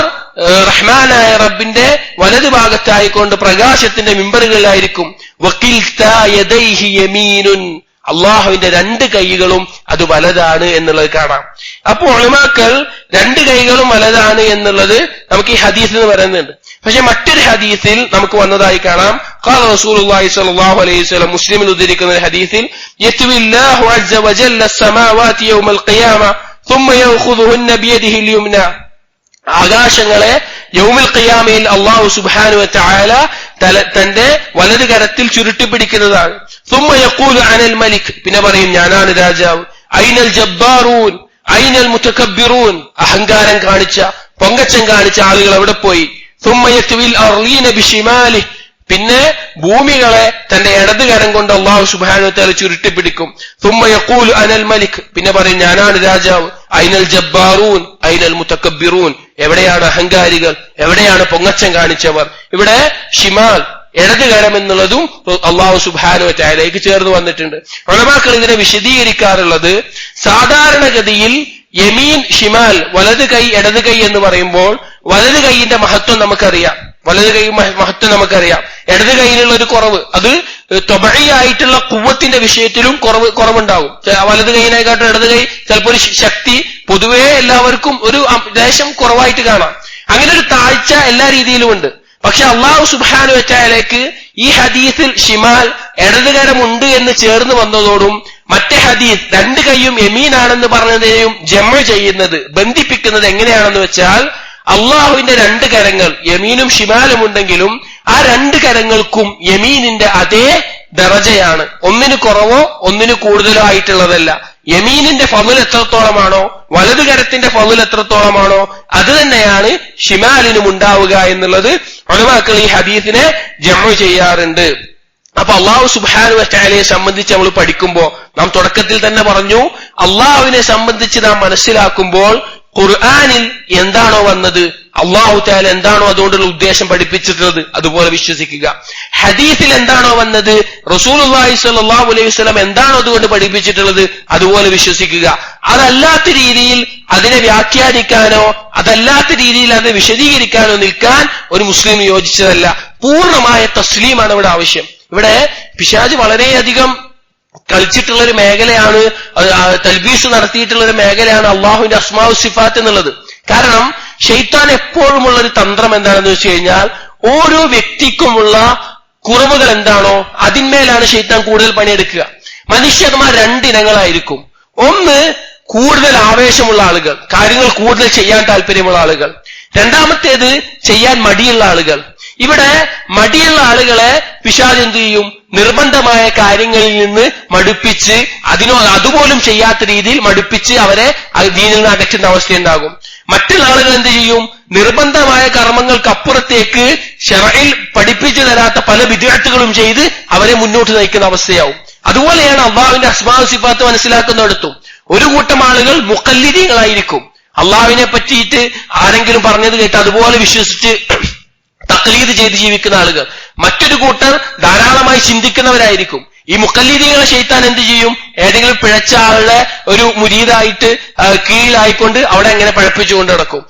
റഹ്മാനായ റബ്ബിന്റെ വലതു ഭാഗത്തായിക്കൊണ്ട് പ്രകാശത്തിന്റെ മിമ്പറുകളിലായിരിക്കും. വകിൽതാ യദൈഹി യമീനുൻ, അള്ളാഹുവിന്റെ രണ്ട് കൈകളും അത് വലതാണ് എന്നുള്ളത് കാണാം. അപ്പോൾ ഉലമാക്കൾ രണ്ട് കൈകളും വലതാണ് എന്നുള്ളത് നമുക്ക് ഈ ഹദീസിൽ നിന്ന് പറയുന്നുണ്ട്. പക്ഷെ മറ്റൊരു ഹദീസിൽ നമുക്ക് വന്നതായി കാണാം, ഖാല റസൂലുള്ളാഹി സ്വല്ലല്ലാഹു അലൈഹി വസല്ലം, മുസ്ലിമിൽ ഉദ്ധരിക്കുന്ന ഹദീസിൽ, യത്വില്ലാഹു അസ്സ വജല്ല അസ്സമാവാതി യൗമൽ ഖിയാമ ثم يأخذهن بيده اليمنى. ആകാശങ്ങളെ യൗമുൽ ഖിയാമയിൽ അല്ലാഹു സുബ്ഹാനഹു വ തആല തന്റെ വലത് കരത്തിൽ ചുരുട്ടിപ്പിടിക്കുന്നതാണ്. ثم يقول عن الملك, പിന്നെ പറയും ഞാനാണ് രാജാവ്. ഐനൽ ജബ്ബാറൂൻ ഐനൽ മുതകബ്ബിറൂൻ, അഹങ്കാരം കാണിച്ച പൊങ്ങച്ചം കാണിച്ച ആളുകൾ എവിടെ പോയി? ثم يتوي الأرضين بشماله, പിന്നെ ഭൂമികളെ തന്റെ ഇടത് കരം കൊണ്ട് അല്ലാഹു സുബ്ഹാനഹു വ തആല ചുരുട്ടിപ്പിടിക്കും. ثم يقول أنا الملك, പിന്നെ പറയും ഞാനാണ് രാജാവ്. ഐനൽ ജബ്ബാറൂൻ ഐനൽ മുതകബ്ബിറൂൻ, എവിടെയാണ് അഹങ്കാരികൾ, എവിടെയാണ് പൊങ്ങച്ചം കാണിച്ചവർ? ഇവിടെ ഷിമാൽ ഇടത് കരം എന്നുള്ളതും അല്ലാഹു സുബ്ഹാനഹു വ തആലയ്ക്ക് ചേർന്ന് വന്നിട്ടുണ്ട്. ഉലമാക്കൾ ഇതിനെ വിശദീകരിക്കാറുള്ളത്, സാധാരണഗതിയിൽ യമീൻ ഷിമാൽ വലത് കൈ ഇടത് കൈ എന്ന് പറയുമ്പോൾ വലത് കൈയിന്റെ മഹത്വം നമുക്കറിയാം, വലത് കൈ മഹത്വം നമുക്കറിയാം. ഇടത് കൈയിലുള്ള ഒരു കുറവ്, അത് ത്വബഈയായിട്ടുള്ള ഖുവ്വത്തിന്റെ വിഷയത്തിലും കുറവുണ്ടാവും. വലത് കൈയിനെക്കാട്ടും ഇടത് കൈ ചിലപ്പോൾ ഒരു ശക്തി പൊതുവേ എല്ലാവർക്കും ഒരു ലേശം കുറവായിട്ട് കാണാം. അങ്ങനെ ഒരു താഴ്ച എല്ലാ രീതിയിലും ഉണ്ട്. പക്ഷെ അല്ലാഹു സുബ്ഹാനഹു വ തആലയ്ക്ക് ഈ ഹദീസിൽ ഷിമാൽ ഇടതുകരമുണ്ട് എന്ന് ചേർന്ന് വന്നതോടും മറ്റേ ഹദീസ് രണ്ട് കൈയും യമീനാണെന്ന് പറഞ്ഞതിനെയും ജമഅ് ചെയ്യുന്നത്, ബന്ധിപ്പിക്കുന്നത് എങ്ങനെയാണെന്ന് വെച്ചാൽ, അള്ളാഹുവിന്റെ രണ്ട് കരങ്ങൾ യമീനും ഷിമാലും ഉണ്ടെങ്കിലും ആ രണ്ട് കരങ്ങൾക്കും യമീനിന്റെ അതേ ദറജയാണ്. ഒന്നിന് കുറവോ ഒന്നിന് കൂടുതലോ ആയിട്ടുള്ളതല്ല. യമീനിന്റെ ഫളൽ എത്രത്തോളമാണോ വലതു കരത്തിന്റെ ഫളൽ എത്രത്തോളമാണോ അത് തന്നെയാണ് ഷിമാലിനും ഉണ്ടാവുക എന്നുള്ളത് ഉലമാക്കൾ ഈ ഹദീസിനെ ജമഅ് ചെയ്യാറുണ്ട്. അപ്പൊ അല്ലാഹു സുബ്ഹാനഹു വ തആലയെ സംബന്ധിച്ച് നമ്മൾ പഠിക്കുമ്പോൾ നാം തുടക്കത്തിൽ തന്നെ പറഞ്ഞു, അള്ളാഹുവിനെ സംബന്ധിച്ച് നാം മനസ്സിലാക്കുമ്പോൾ ഖുർആനിൽ എന്താണോ വന്നത്, അല്ലാഹു തആല എന്താണോ അതുകൊണ്ടുള്ള ഉദ്ദേശം പഠിപ്പിച്ചിട്ടുള്ളത് അതുപോലെ വിശ്വസിക്കുക. ഹദീസിൽ എന്താണോ വന്നത്, റസൂലുള്ളാഹി സ്വല്ലല്ലാഹു അലൈഹി വസല്ലം എന്താണോ അതുകൊണ്ട് പഠിപ്പിച്ചിട്ടുള്ളത് അതുപോലെ വിശ്വസിക്കുക. അതല്ലാത്ത രീതിയിൽ അതിനെ വ്യാഖ്യാനിക്കാനോ അതല്ലാത്ത രീതിയിൽ അത് വിശദീകരിക്കാനോ നിൽക്കാൻ ഒരു മുസ്ലിം യോജിച്ചതല്ല. പൂർണ്ണമായ തസ്ലീമാണ് ഇവിടെ ആവശ്യം. ഇവിടെ പിശാച് വളരെയധികം കളിച്ചിട്ടുള്ള ഒരു മേഖലയാണ്, തൽബീസ് നടത്തിയിട്ടുള്ള ഒരു മേഖലയാണ് അള്ളാഹുവിന്റെ അസ്മാഉ സിഫാത്ത് എന്നുള്ളത്. കാരണം ശൈത്താൻ എപ്പോഴുമുള്ള ഒരു തന്ത്രം എന്താണെന്ന് വെച്ച് കഴിഞ്ഞാൽ, ഓരോ വ്യക്തിക്കുമുള്ള കുറവുകൾ എന്താണോ അതിന്മേലാണ് ശൈത്താൻ കൂടുതൽ പണിയെടുക്കുക. മനുഷ്യന്മാർ രണ്ടിനങ്ങളായിരിക്കും. ഒന്ന്, കൂടുതൽ ആവേശമുള്ള ആളുകൾ, കാര്യങ്ങൾ കൂടുതൽ ചെയ്യാൻ താല്പര്യമുള്ള ആളുകൾ. രണ്ടാമത്തേത്, ചെയ്യാൻ മടിയുള്ള ആളുകൾ. ഇവിടെ മടിയുള്ള ആളുകളെ പിശാച് എന്ത് ചെയ്യും? നിർബന്ധമായ കാര്യങ്ങളിൽ നിന്ന് മടുപ്പിച്ച് അതുപോലും ചെയ്യാത്ത രീതിയിൽ മടുപ്പിച്ച് അവരെ ദീനിൽ നിന്ന് അകറ്റുന്ന അവസ്ഥയുണ്ടാകും. മറ്റുള്ള ആളുകൾ എന്ത് ചെയ്യും? നിർബന്ധമായ കർമ്മങ്ങൾക്കപ്പുറത്തേക്ക് ശറഇൽ പഠിപ്പിച്ചു തരാത്ത പല ബിദ്അത്തുകളും ചെയ്ത് അവരെ മുന്നോട്ട് നയിക്കുന്ന അവസ്ഥയാവും. അതുപോലെയാണ് അള്ളാഹുവിന്റെ അസ്മാഉ സിഫാത്ത് മനസ്സിലാക്കുന്നിടത്തും ഒരു കൂട്ടം ആളുകൾ മുഖല്ലിദീങ്ങളായിരിക്കും. അള്ളാഹുവിനെ പറ്റിയിട്ട് ആരെങ്കിലും പറഞ്ഞത് കേട്ട് അതുപോലെ വിശ്വസിച്ച് തഖ്ലീദ് ചെയ്ത് ജീവിക്കുന്ന ആളുകൾ. മറ്റൊരു കൂട്ടർ ധാരാളമായി ചിന്തിക്കുന്നവരായിരിക്കും. ഈ മുഖല്ലിദീങ്ങളെ ശൈത്താൻ എന്ത് ചെയ്യും? ഏതെങ്കിലും പിഴച്ച ആളുടെ ഒരു മുരീദായിട്ട് കീഴിലായിക്കൊണ്ട് അവിടെ എങ്ങനെ പഴപ്പിച്ചുകൊണ്ട് നടക്കും.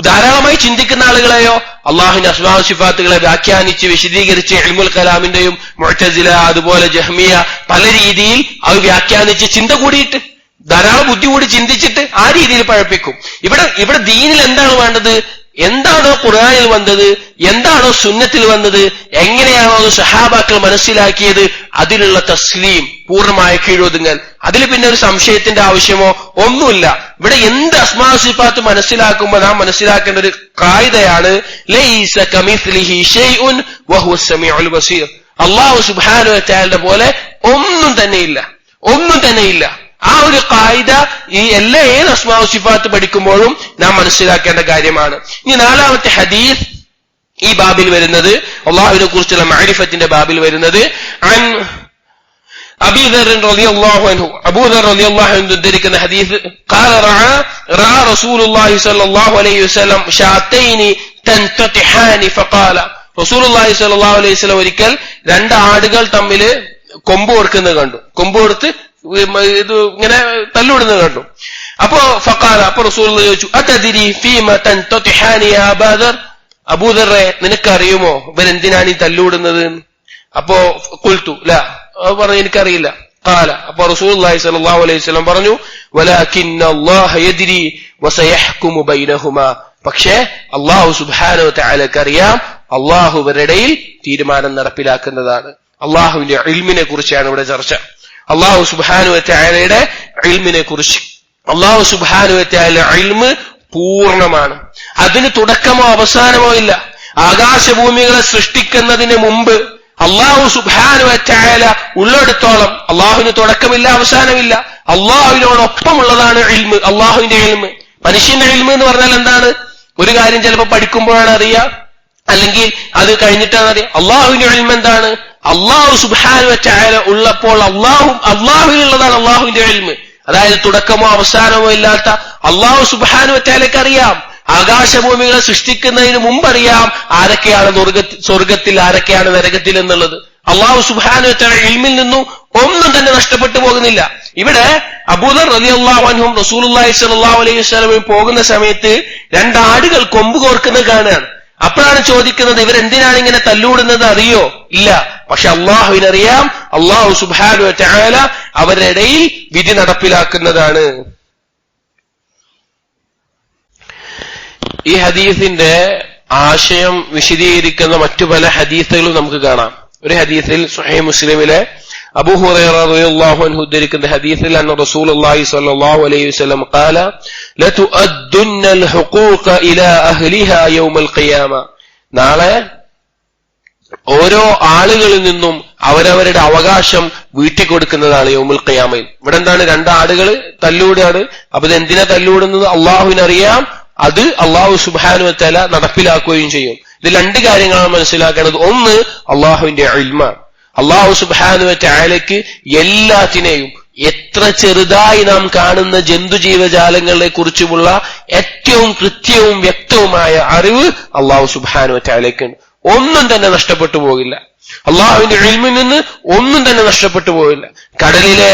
ധാരാളമായി ചിന്തിക്കുന്ന ആളുകളെയോ അള്ളാഹുവിന്റെ അസ്മാഉ സിഫാത്തുകളെ വ്യാഖ്യാനിച്ച് വിശദീകരിച്ച് ഇൽമുൽ കലാമിന്റെയും മുഅ്തസില അതുപോലെ ജഹ്മിയ പല രീതിയിൽ അത് വ്യാഖ്യാനിച്ച് ചിന്ത കൂടിയിട്ട് ധാരാളം ബുദ്ധി കൂടി ചിന്തിച്ചിട്ട് ആ രീതിയിൽ പഴപ്പിക്കും. ഇവിടെ ദീനിൽ എന്താണ് വേണ്ടത്? എന്താണോ ഖുർആനിൽ വന്നത്, എന്താണോ സുന്നത്തിൽ വന്നത്, എങ്ങനെയാണോ അത് സഹാബാക്കൾ മനസ്സിലാക്കിയത്, അതിലുള്ള തസ്ലീം, പൂർണ്ണമായ കീഴൊതുങ്ങൽ. അതിൽ പിന്നെ ഒരു സംശയത്തിന്റെ ആവശ്യമോ ഒന്നുമില്ല. ഇവിടെ എന്ത് അസ്മാഉ സിഫാത്ത് മനസ്സിലാക്കുമ്പോൾ നാം മനസ്സിലാക്കേണ്ട ഒരു ഖായിദയാണ്, ലൈസ കമിസ്ലിഹി ഷൈഉൻ വഹുവസ് സമീഉൽ ബസീർ. അല്ലാഹു സുബ്ഹാനഹു വ തആലയുടെ പോലെ ഒന്നും തന്നെയില്ല. ആ ഒരു ഖായിദ ഈ ഏത് അസ്മാഉ സിഫാത്ത് പഠിക്കുമ്പോഴും നാം മനസ്സിലാക്കേണ്ട കാര്യമാണ്. ഇനി നാലാമത്തെ ഹദീസ് ഈ ബാബിൽ വരുന്നത്, അല്ലാഹുവിനെ കുറിച്ചുള്ള മഅരിഫത്തിന്റെ ബാബിൽ വരുന്നത്, അബീ ദർ റളിയല്ലാഹു അൻഹു, അബൂ ദർ റളിയല്ലാഹു അൻഹു ഉദ്ധരിക്കുന്ന ഹദീസ്, ഖാല റഅ റസൂലുള്ളാഹി സ്വല്ലല്ലാഹു അലൈഹി വസല്ലം ഷാത്തൈനി തൻതതിഹാനി ഫഖാല, റസൂലുള്ളാഹി സ്വല്ലല്ലാഹു അലൈഹി വസല്ലം ഒരിക്കൽ രണ്ട് ആടുകൾ തമ്മിൽ കൊമ്പ് കൊടുക്കുന്നത് കണ്ടു. കൊമ്പ് കൊടുത്ത് ഇത് ഇങ്ങനെ തല്ലുവിടുന്നത് കണ്ടു. അപ്പോ ഫഖാല, അപ്പൊ റസൂലുള്ളാഹി ചോദിച്ചു, അതദ്രി ഫീമ തൻതതിഹാനി യാ അബൂ ദർ, അബൂ ദർറെ നിനക്കറിയുമോ ഇവൻ എന്തിനാണ് ഈ തല്ലുവിടുന്നത്? അപ്പോ ഖുൽതു ലാ, പറഞ്ഞു എനിക്കറിയില്ല. ഖാല, അപ്പൊ റസൂലുള്ളാഹി സ്വല്ലല്ലാഹു അലൈഹി വസല്ലം പറഞ്ഞു, വലാകിന്ന അല്ലാഹ യദ്രി വസയഹ്കുമു ബൈനഹുമാ, പക്ഷേ അല്ലാഹു സുബ്ഹാനഹു വ തആലക്ക് അറിയാം, അല്ലാഹു ഇവരുടെയിൽ തീരുമാനം നടപ്പിലാക്കുന്നതാണ്. അല്ലാഹുവിന്റെ ഇൽമിനെ കുറിച്ചാണ് ഇവിടെ ചർച്ച. അല്ലാഹു സുബ്ഹാനഹു വ തആലയുടെ ഇൽമിനെ കുറിച്ച്. അല്ലാഹു സുബ്ഹാനഹു വ തആലയുടെ ഇൽമ് പൂർണ്ണമാണ്. അതിന് തുടക്കമോ അവസാനമോ ഇല്ല. ആകാശഭൂമികളെ സൃഷ്ടിക്കുന്നതിന് മുമ്പ് അല്ലാഹു സുബ്ഹാനഹു വ തആല ഉള്ളിടത്തോളം അല്ലാഹുവിന് തുടക്കമില്ല, അവസാനമില്ല. അല്ലാഹുവിനോടൊപ്പമുള്ളതാണ് ഇൽമ്, അല്ലാഹുവിന്റെ ഇൽമ്. മനുഷ്യന്റെ ഇൽമ് എന്ന് പറഞ്ഞാൽ എന്താണ്? ഒരു കാര്യം ചിലപ്പോൾ പഠിക്കുമ്പോഴാണ് അറിയാം, അല്ലെങ്കിൽ അത് കഴിഞ്ഞിട്ടാണ് അറിയാം. അല്ലാഹുവിന്റെ ഇൽമ് എന്താണ്? അല്ലാഹു സുബ്ഹാനഹു വ തആല ഉള്ളപ്പോൾ അല്ലാഹുവിനുള്ളതാണ് അല്ലാഹുവിന്റെ ഇൽമ്. അതായത് തുടക്കമോ അവസാനമോ ഇല്ലാത്ത അല്ലാഹു സുബ്ഹാനഹു വ തആലക്ക് അറിയാം. ആകാശഭൂമികളെ സൃഷ്ടിക്കുന്നതിന് മുമ്പറിയാം ആരൊക്കെയാണ് സ്വർഗത്തിൽ, ആരൊക്കെയാണ് നരകത്തിൽ എന്നുള്ളത്. അല്ലാഹു സുബ്ഹാനഹു വ തആല ഇൽമിൽ നിന്നും ഒന്നും തന്നെ നഷ്ടപ്പെട്ടു പോകുന്നില്ല. ഇവിടെ അബൂ ദർ റളിയല്ലാഹു അൻഹു റസൂലുള്ളാഹി സ്വല്ലല്ലാഹു അലൈഹി വസല്ലം പോകുന്ന സമയത്ത് രണ്ട് ആടുകൾ കൊമ്പ് കോർക്കുന്നത് കാണുകയാണ്. അപ്പോഴാണ് ചോദിക്കുന്നത്, ഇവരെന്തിനാണ് ഇങ്ങനെ തല്ലൂടുന്നത് അറിയോ? ഇല്ല. പക്ഷെ അള്ളാഹുവിനറിയാം, അല്ലാഹു സുബ്ഹാനഹു വ തആല അവരുടെ ഇടയിൽ വിധി നടപ്പിലാക്കുന്നതാണ്. ഈ ഹദീസിന്റെ ആശയം വിശദീകരിക്കുന്ന മറ്റു പല ഹദീസുകളും നമുക്ക് കാണാം. ഒരു ഹദീസിൽ സ്വഹീഹ് മുസ്ലിമിലെ അബൂ ഹുറൈറ റളിയല്ലാഹു അൻഹു ഉദ്ധരിക്കുന്ന ഹദീസിൽ അന്ന റസൂലുള്ളാഹി സ്വല്ലല്ലാഹു അലൈഹി വസല്ലം ഖാല ലതുഅദ്ദുന്നൽ ഹുഖൂഖ ഇലാ അഹ്ലിഹാ യൗമൽ ഖിയാമ, നാളെ ഓരോ ആളുകളിൽ നിന്നും അവരവരുടെ അവകാശം വീട്ടിക്കൊടുക്കുന്നതാണ് യൗമുൽ ഖിയാമയിൽ. ഇവിടെ എന്താണ്? രണ്ട് ആടുകൾ തല്ലൂടാണ്. അപ്പൊ ഇത് എന്തിനാ തല്ലൂടുന്നത്? അള്ളാഹുവിനറിയാം, അത് അല്ലാഹു സുബ്ഹാനഹു വ തആല നടപ്പിലാക്കുകയും ചെയ്യും. ഇത് രണ്ട് കാര്യങ്ങളാണ് മനസ്സിലാക്കേണ്ടത്. ഒന്ന്, അള്ളാഹുവിന്റെ ഇൽമാണ്. അല്ലാഹു സുബ്ഹാനഹു വ തആലയ്ക്ക് എല്ലാത്തിനെയും, എത്ര ചെറുതായി നാം കാണുന്ന ജന്തുജീവജാലങ്ങളെ കുറിച്ചുമുള്ള ഏറ്റവും കൃത്യവും വ്യക്തവുമായ അറിവ് അല്ലാഹു സുബ്ഹാനഹു വ തആലയ്ക്കുണ്ട്. ഒന്നും തന്നെ നഷ്ടപ്പെട്ടു പോകില്ല. അള്ളാഹുവിന്റെ ഇൽമിൽ നിന്ന് ഒന്നും തന്നെ നഷ്ടപ്പെട്ടു പോകില്ല. കടലിലെ,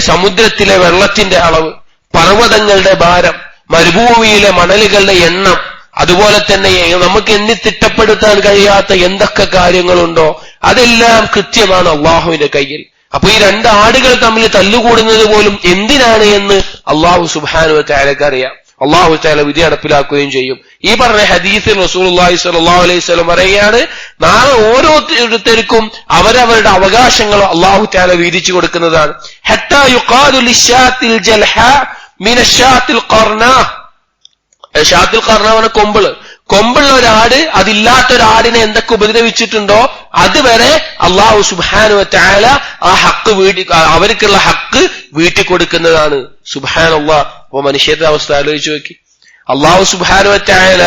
സമുദ്രത്തിലെ വെള്ളത്തിന്റെ അളവ്, പർവ്വതങ്ങളുടെ ഭാരം, മരുഭൂമിയിലെ മണലുകളുടെ എണ്ണം, അതുപോലെ തന്നെ നമുക്ക് എണ്ണി തിട്ടപ്പെടുത്താൻ കഴിയാത്ത എന്തൊക്കെ കാര്യങ്ങളുണ്ടോ അതെല്ലാം കൃത്യമാണ് അള്ളാഹുവിന്റെ കയ്യിൽ. അപ്പൊ ഈ രണ്ട് ആടുകൾ തമ്മിൽ തല്ലുകൂടുന്നത് പോലും എന്തിനാണ് എന്ന് അല്ലാഹു സുബ്ഹാനഹു വ തആലക്ക് അറിയാം. അല്ലാഹു തആല വിധി നടപ്പിലാക്കുകയും ചെയ്യും. ഈ പറഞ്ഞ ഹദീസിൽ റസൂലുള്ളാഹി സ്വല്ലല്ലാഹു അലൈഹി വസല്ലം പറയുകയാണ്, നാളെ ഓരോരുത്തർക്കും അവരവരുടെ അവകാശങ്ങൾ അല്ലാഹു തആല വീതിച്ചു കൊടുക്കുന്നതാണ്. ഹത്താ യുഖാലു ലിശാത്തിൽ ജൽഹാ മിനശാത്തിൽ ഖർനാ, ഷാത്തിൽ ഖർനാണ് കൊമ്പുള്ള ഒരാട് അതില്ലാത്ത ഒരാടിനെ എന്തൊക്കെ ഉപദ്രവിച്ചിട്ടുണ്ടോ അതുവരെ അല്ലാഹു സുബ്ഹാനഹു വ തആല ആ ഹക്ക് അവർക്കുള്ള ഹക്ക് വീട്ടിക്കൊടുക്കുന്നതാണ്. സുബ്ഹാനല്ലാഹ്. അപ്പൊ മനുഷ്യരുടെ അവസ്ഥ ആലോചിച്ച് നോക്കി. അല്ലാഹു സുബ്ഹാനഹു വ തആല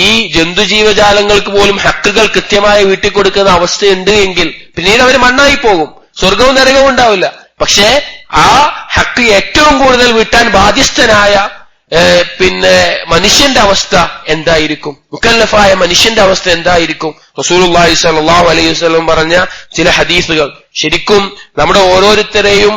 ഈ ജന്തുജീവജാലങ്ങൾക്ക് പോലും ഹക്കുകൾ കൃത്യമായി വീട്ടിക്കൊടുക്കുന്ന അവസ്ഥയുണ്ട് എങ്കിൽ പിന്നീട് അവർ മണ്ണായി പോകും, സ്വർഗവും നരകവും ഉണ്ടാവില്ല. പക്ഷേ ആ ഹക്ക് ഏറ്റവും കൂടുതൽ വീട്ടാൻ ബാധ്യസ്ഥനായ മനുഷ്യന്റെ അവസ്ഥ എന്തായിരിക്കും? മുക്കല്ലഫായ മനുഷ്യന്റെ അവസ്ഥ എന്തായിരിക്കും? റസൂലുള്ളാഹി സ്വല്ലല്ലാഹു അലൈഹി വസല്ലം പറഞ്ഞ ചില ഹദീസുകൾ ശരിക്കും നമ്മുടെ ഓരോരുത്തരെയും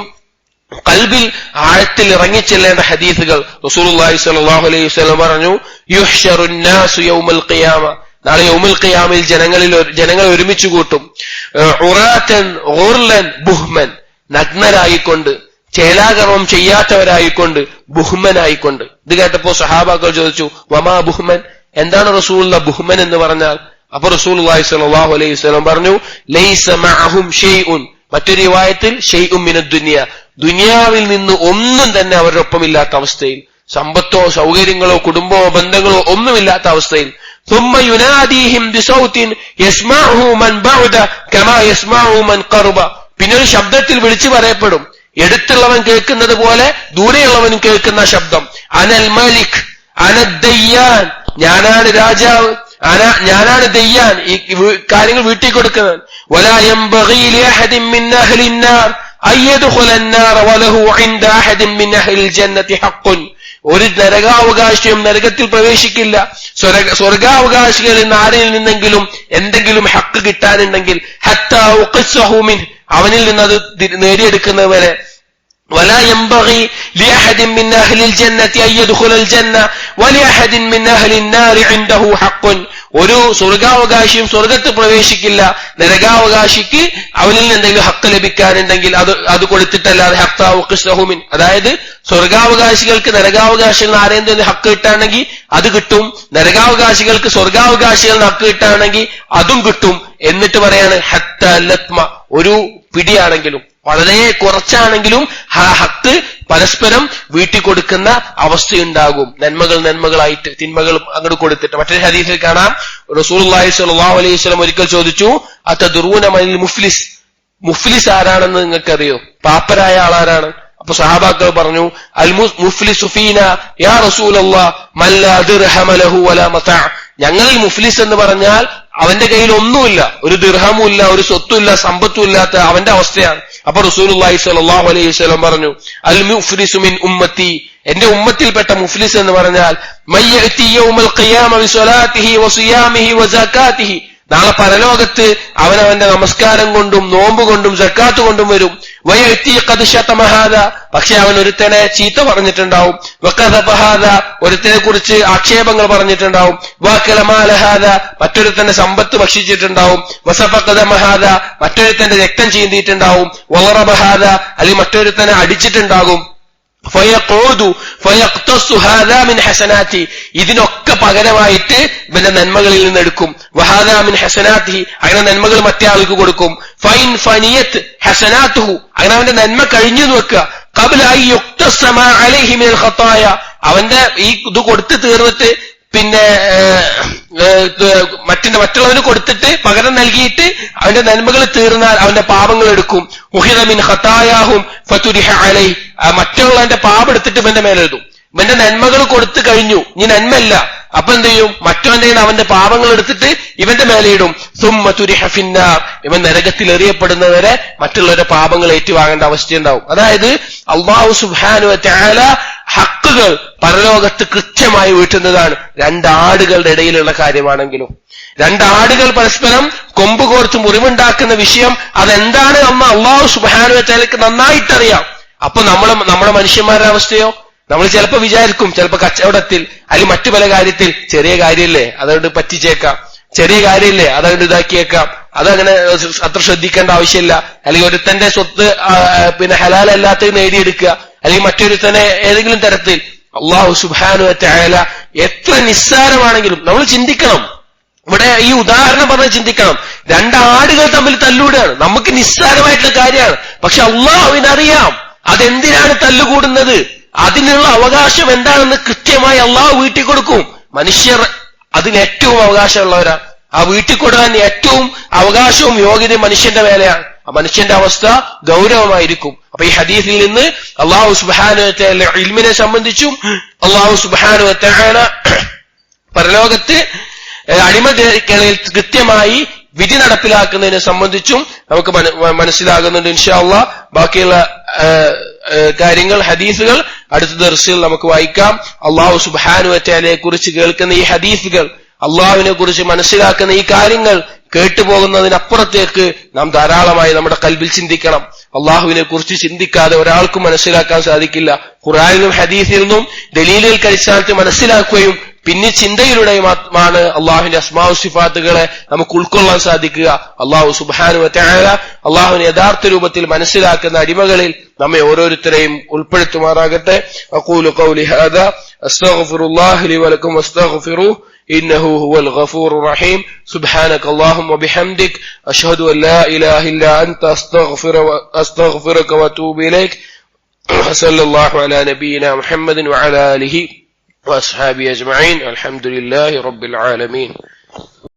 ഖൽബിൽ ആഴത്തിൽ ഇറങ്ങിച്ചെല്ലേണ്ട ഹദീസുകൾ. റസൂലുള്ളാഹി സ്വല്ലല്ലാഹു അലൈഹി വസല്ലം പറഞ്ഞു, യുഹ്ശറുൻ നാസു യൗമൽ ഖിയാമ, നാളെ യൗമുൽ ഖിയാമയിൽ ജനങ്ങൾ ഒരുമിച്ച് കൂട്ടും. ഉറാതൻ ഗുർലൻ ബുഹ്മൻ, നഗ്നരായിക്കൊണ്ട്, ചേലാകർമ്മം ചെയ്യാത്തവരായിക്കൊണ്ട്, ബുഹ്മനായിക്കൊണ്ട്. ഇത് കേട്ടപ്പോ സഹാബാക്കൾ ചോദിച്ചു, വമാ ബുഹ്മൻ, എന്താണ് റസൂലുള്ള ബുഹ്മൻ എന്ന് പറഞ്ഞാൽ? അപ്പൊ റസൂലുള്ളാഹി സ്വല്ലല്ലാഹു അലൈഹി വസല്ലം പറഞ്ഞു, ലൈസ മഅഹും ഷൈഉൻ, മറ്റൊരു റിവായത്തിൽ ഷൈഉൻ മിനദ് ദുനിയ, ദുനിയാവിൽ നിന്ന് ഒന്നും തന്നെ അവരുടെ ഒപ്പമില്ലാത്ത അവസ്ഥയിൽ, സമ്പത്തോ സൗകര്യങ്ങളോ കുടുംബമോ ബന്ധങ്ങളോ ഒന്നുമില്ലാത്ത അവസ്ഥയിൽ. ثم يناديهم بصوت يسمعه من بعد كما يسمعه من قرب, പിന്നെ ഒരു ശബ്ദത്തിൽ വിളിച്ചു പറയപ്പെടും, എടുത്തുള്ളവൻ കേൾക്കുന്നത് പോലെ ദൂരെയുള്ളവനും കേൾക്കുന്ന ശബ്ദം. അനൽ മലിക് അനദ്ദയ്യാൻ, ഞാനാണ് രാജാവ്, ഞാനാണ് ദയ്യാൻ, ഈ കാര്യങ്ങൾ വീട്ടിൽ കൊടുക്കുന്നത്. വലാ യംബഗി ലിഅഹദിൻ മിൻ അഹ്ലിൻ നാർ, അയ്യദ്ഖുലൻ നാറ വലഹു ഇൻദ അഹദിൻ മിൻ അഹ്ലിൽ ജന്നതി ഹഖ്ഖുൻ. ഒരു നരകാവകാശിയും നരകത്തിൽ പ്രവേശിക്കില്ല. സ്വർഗാവകാശികളിൽ നിന്ന് ആരിൽ നിന്നെങ്കിലും എന്തെങ്കിലും ഹക്ക് കിട്ടാനുണ്ടെങ്കിൽ ഹത്താ ഉഖ്സഹു മിൻ, അവനിൽ നിന്ന് അത് നേടിയെടുക്കുന്നവരെ. ولا ينبغي لأحد من أهل الجنة أن يدخل الجنة ولأحد من أهل النار عنده حق. ഒരു സ്വർഗാവകാശിയും സ്വർഗത്ത് പ്രവേശിക്കില്ല. നരകാവകാശിക്ക് അവനിൽ നിന്ന് എന്തെങ്കിലും ഹക്ക് ലഭിക്കാനുണ്ടെങ്കിൽ അത് കൊടുത്തിട്ടല്ലാതെ ഹത്താ ഉഖ്സഹു മിൻ, അതായത് സ്വർഗാവകാശികൾക്ക് നരകാവകാശികൾ ആരെന്തെങ്കിലും ഹക്ക് കിട്ടാണെങ്കിൽ അത് കിട്ടും, നരകാവകാശികൾക്ക് സ്വർഗാവകാശികൾ ഹക്ക് കിട്ടാണെങ്കിൽ അതും കിട്ടും. എന്നിട്ട് പറയാണ് ഹത്ത ലത്മ, ഒരു പിടിയാണെങ്കിലും വളരെ കുറച്ചാണെങ്കിലും ഹക്ക് പരസ്പരം വീട്ടിക്കൊടുക്കുന്ന അവസ്ഥയുണ്ടാകും. നന്മകളായിട്ട് തിന്മകളും അങ്ങോട്ട് കൊടുത്തിട്ട്. മറ്റൊരു ഹദീസിൽ കാണാം, റസൂലുള്ളാഹി സ്വല്ലല്ലാഹു അലൈഹി വസല്ലം ഒരിക്കൽ ചോദിച്ചു, അതദ്റൂന മനിൽ മുഫ്ലിസ്, മുഫ്ലിസ് ആരാണെന്ന് നിങ്ങൾക്കറിയോ? പാപ്പരായ ആളാരാണ്? അപ്പൊ സഹാബാക്കൾ പറഞ്ഞു, അൽ മുഫ്ലിസു ഫീന യാ റസൂലല്ലാഹ് മൻ ലാ ദിർഹമ ലഹു വലാ മതാ. ഞങ്ങളിൽ മുഫ്ലിസ് എന്ന് പറഞ്ഞാൽ അവന്റെ കയ്യിൽ ഒന്നുമില്ല, ഒരു ദിർഹമും ഇല്ല, ഒരു സ്വത്തുമില്ല, സമ്പത്തും ഇല്ലാത്ത അവന്റെ അവസ്ഥയാണ്. അപ്പൊ റസൂലുള്ളാഹി സ്വല്ലല്ലാഹു അലൈഹി വസല്ലം പറഞ്ഞു, അൽ മുഫ്ലിസു മിൻ ഉമ്മത്തി, എന്റെ ഉമ്മത്തിൽപ്പെട്ട മുഫ്ലിസ് എന്ന് പറഞ്ഞാൽ മയ്യഅതി യൗമൽ ഖിയാമ ബിസ്വലാത്തിഹി വസിയാമിഹി വസകാത്തിഹി, നാളെ പരലോകത്ത് അവനവന്റെ നമസ്കാരം കൊണ്ടും നോമ്പ് കൊണ്ടും സക്കാത്ത് കൊണ്ടും വരും. വയഅതി ഖദ് ശതമ ഹാദാ, പക്ഷെ അവൻ ഒരുത്തനെ ചീത്ത പറഞ്ഞിട്ടുണ്ടാവും. വഖദബ ഹാദാ, ഒരുത്തനെ കുറിച്ച് ആക്ഷേപങ്ങൾ പറഞ്ഞിട്ടുണ്ടാവും. വഅകല മാല ഹാദാ, മറ്റൊരുത്തന്റെ സമ്പത്ത് ഭക്ഷിച്ചിട്ടുണ്ടാവും. വസഫഖ ദമ ഹാദാ, മറ്റൊരുത്തന്റെ രക്തം ചീന്തിയിട്ടുണ്ടാവും. വളറബ ഹാദാ, അല്ലെങ്കിൽ മറ്റൊരുത്തനെ അടിച്ചിട്ടുണ്ടാകും. ഇതിനൊക്കെ പകരമായിട്ട് ഇവന്റെ നന്മകളിൽ നിന്ന് എടുക്കും. വഹാദാ മിൻ ഹസനാത്തിഹി, അങ്ങനെ നന്മകൾ മറ്റേ ആൾക്ക് കൊടുക്കും. ഫൈൻ ഫനിയത് ഹസനാത്തുഹു, അങ്ങനെ അവന്റെ നന്മ കഴിഞ്ഞു വെക്കുക. ഖബ്ല അൻ യുഖ്തസമ അലൈഹി മിനൽ ഖതായ, അവന്റെ ഈ ഇത് കൊടുത്തു തീർന്നിട്ട് പിന്നെ മറ്റുള്ളവന് കൊടുത്തിട്ട് പകരം നൽകിയിട്ട് അവന്റെ നന്മകൾ തീർന്നാൽ അവന്റെ പാപങ്ങൾ എടുക്കും. ഉഹിദ മിൻ ഖതായാഹും ഫതുരിഹ അലൈഹി, മറ്റുള്ളവന്റെ പാപം എടുത്തിട്ട് ഇവന്റെ മേലെഴുതും. ഇവന്റെ നന്മകൾ കൊടുത്തു കഴിഞ്ഞു, ഇനി നന്മല്ല. അപ്പൊ എന്ത് ചെയ്യും? മറ്റവന്റെ അവന്റെ പാപങ്ങൾ എടുത്തിട്ട് ഇവന്റെ മേലെയിടും. സുമ്മ തുരിഹ ഫിന്നാർ, ഇവൻ നരകത്തിൽ എറിയപ്പെടുന്നവരെ മറ്റുള്ളവരുടെ പാപങ്ങൾ ഏറ്റുവാങ്ങേണ്ട അവസ്ഥയുണ്ടാവും. അതായത് അല്ലാഹു സുബ്ഹാനഹു വ തആല ഹക്കുകൾ പരലോകത്ത് കൃത്യമായി വീട്ടുന്നതാണ്. രണ്ടാടുകളുടെ ഇടയിലുള്ള കാര്യമാണെങ്കിലും, രണ്ടാടുകൾ പരസ്പരം കൊമ്പ് കോർത്ത് മുറിവുണ്ടാക്കുന്ന വിഷയം അതെന്താണ് എന്ന് അല്ലാഹു സുബ്ഹാനഹു വ തആലക്ക് നന്നായിട്ടറിയാം. അപ്പൊ നമ്മുടെ മനുഷ്യന്മാരുടെ അവസ്ഥയോ? നമ്മൾ ചിലപ്പോ വിചാരിക്കും, ചിലപ്പോ കച്ചവടത്തിൽ അല്ലെങ്കിൽ മറ്റു പല കാര്യത്തിൽ ചെറിയ കാര്യമില്ലേ അതുകൊണ്ട് പറ്റിച്ചേക്കാം, ചെറിയ കാര്യമില്ലേ അതുകൊണ്ട് ഇതാക്കിയേക്കാം, അതങ്ങനെ അത്ര ശ്രദ്ധിക്കേണ്ട ആവശ്യമില്ല. അല്ലെങ്കിൽ ഒരുത്തന്റെ സ്വത്ത് പിന്നെ ഹലാലല്ലാത്തത് നേടിയെടുക്കുക, അല്ലെങ്കിൽ മറ്റൊരുത്തനെ ഏതെങ്കിലും തരത്തിൽ. അല്ലാഹു സുബ്ഹാനഹു വ തആല എത്ര നിസ്സാരമാണെങ്കിലും നമ്മൾ ചിന്തിക്കണം. ഇവിടെ ഈ ഉദാഹരണം പറഞ്ഞ് ചിന്തിക്കണം. രണ്ടാടുകൾ തമ്മിൽ തല്ലൂടാണ്, നമുക്ക് നിസ്സാരമായിട്ടുള്ള കാര്യമാണ്. പക്ഷെ അല്ലാഹുവിനറിയാം അതെന്തിനാണ് തല്ലുകൂടുന്നത്, അതിനുള്ള അവകാശം എന്താണെന്ന് കൃത്യമായി അള്ളാഹു വീട്ടിൽ കൊടുക്കും. മനുഷ്യർ അതിന് ഏറ്റവും അവകാശമുള്ളവരാണ്. ആ വീട്ടിൽ കൊടുക്കാൻ ഏറ്റവും അവകാശവും യോഗ്യതയും മനുഷ്യന്റെ മേലെയാണ്. ആ മനുഷ്യന്റെ അവസ്ഥ ഗൗരവമായിരിക്കും. അപ്പൊ ഈ ഹദീസിൽ നിന്ന് അല്ലാഹു സുബ്ഹാനഹു വ തആല ഇൽമിനെ സംബന്ധിച്ചും അല്ലാഹു സുബ്ഹാനഹു വ തആല പരലോകത്ത് അടിമകളിൽ കൃത്യമായി വിധി നടപ്പിലാക്കുന്നതിനെ സംബന്ധിച്ചും നമുക്ക് മനസ്സിലാകുന്നുണ്ട്. ഇൻഷാ അല്ലാഹ് ബാക്കിയുള്ള കാര്യങ്ങൾ ഹദീസുകൾ അടുത്ത ദർസിൽ നമുക്ക് വായിക്കാം. അല്ലാഹു സുബ്ഹാനഹു വ തആലയെ കുറിച്ച് കേൾക്കുന്ന ഈ ഹദീസുകൾ, അള്ളാഹുവിനെ കുറിച്ച് മനസ്സിലാക്കുന്ന ഈ കാര്യങ്ങൾ കേട്ടുപോകുന്നതിനപ്പുറത്തേക്ക് നാം ധാരാളമായി നമ്മുടെ കൽബിൽ ചിന്തിക്കണം. അള്ളാഹുവിനെ കുറിച്ച് ചിന്തിക്കാതെ ഒരാൾക്കും മനസ്സിലാക്കാൻ സാധിക്കില്ല. ഖുർആനിലും ഹദീസിൽ നിന്നും ദലീലുകൾക്ക് അടിസ്ഥാനത്തിൽ മനസ്സിലാക്കുകയും പിന്നെ ചിന്തയിലൂടെയുമാണ് അള്ളാഹുവിന്റെ അസ്മാഉ സിഫാത്തുകളെ നമുക്ക് ഉൾക്കൊള്ളാൻ സാധിക്കുക. അള്ളാഹു സുബ്ഹാനഹു വ തആല അള്ളാഹുവിനെ യഥാർത്ഥ രൂപത്തിൽ മനസ്സിലാക്കുന്ന അടിമകളിൽ നമ്മെ ഓരോരുത്തരെയും ഉൾപ്പെടുത്തുമാറാകട്ടെ. അഖൂലു ഖൗലി ഹാദാ അസ്തഗ്ഫിറുല്ലാഹി ലി വലക്കും വസ്തഗ്ഫിറുഹു ഇന്നഹു ഹുവൽ ഗഫൂറുർ റഹീം. സുബ്ഹാനക അല്ലാഹുമ്മ വബിഹംദിക അഷ്ഹദു അൻ ലാ ഇലാഹ ഇല്ലാ അൻത അസ്തഗ്ഫിറുക വഅതൂബു ഇലൈക്. സല്ലല്ലാഹു അലാ നബിയിനാ മുഹമ്മദിൻ വഅലാ ആലിഹി وأصحابه أجمعين. الحمد لله رب العالمين.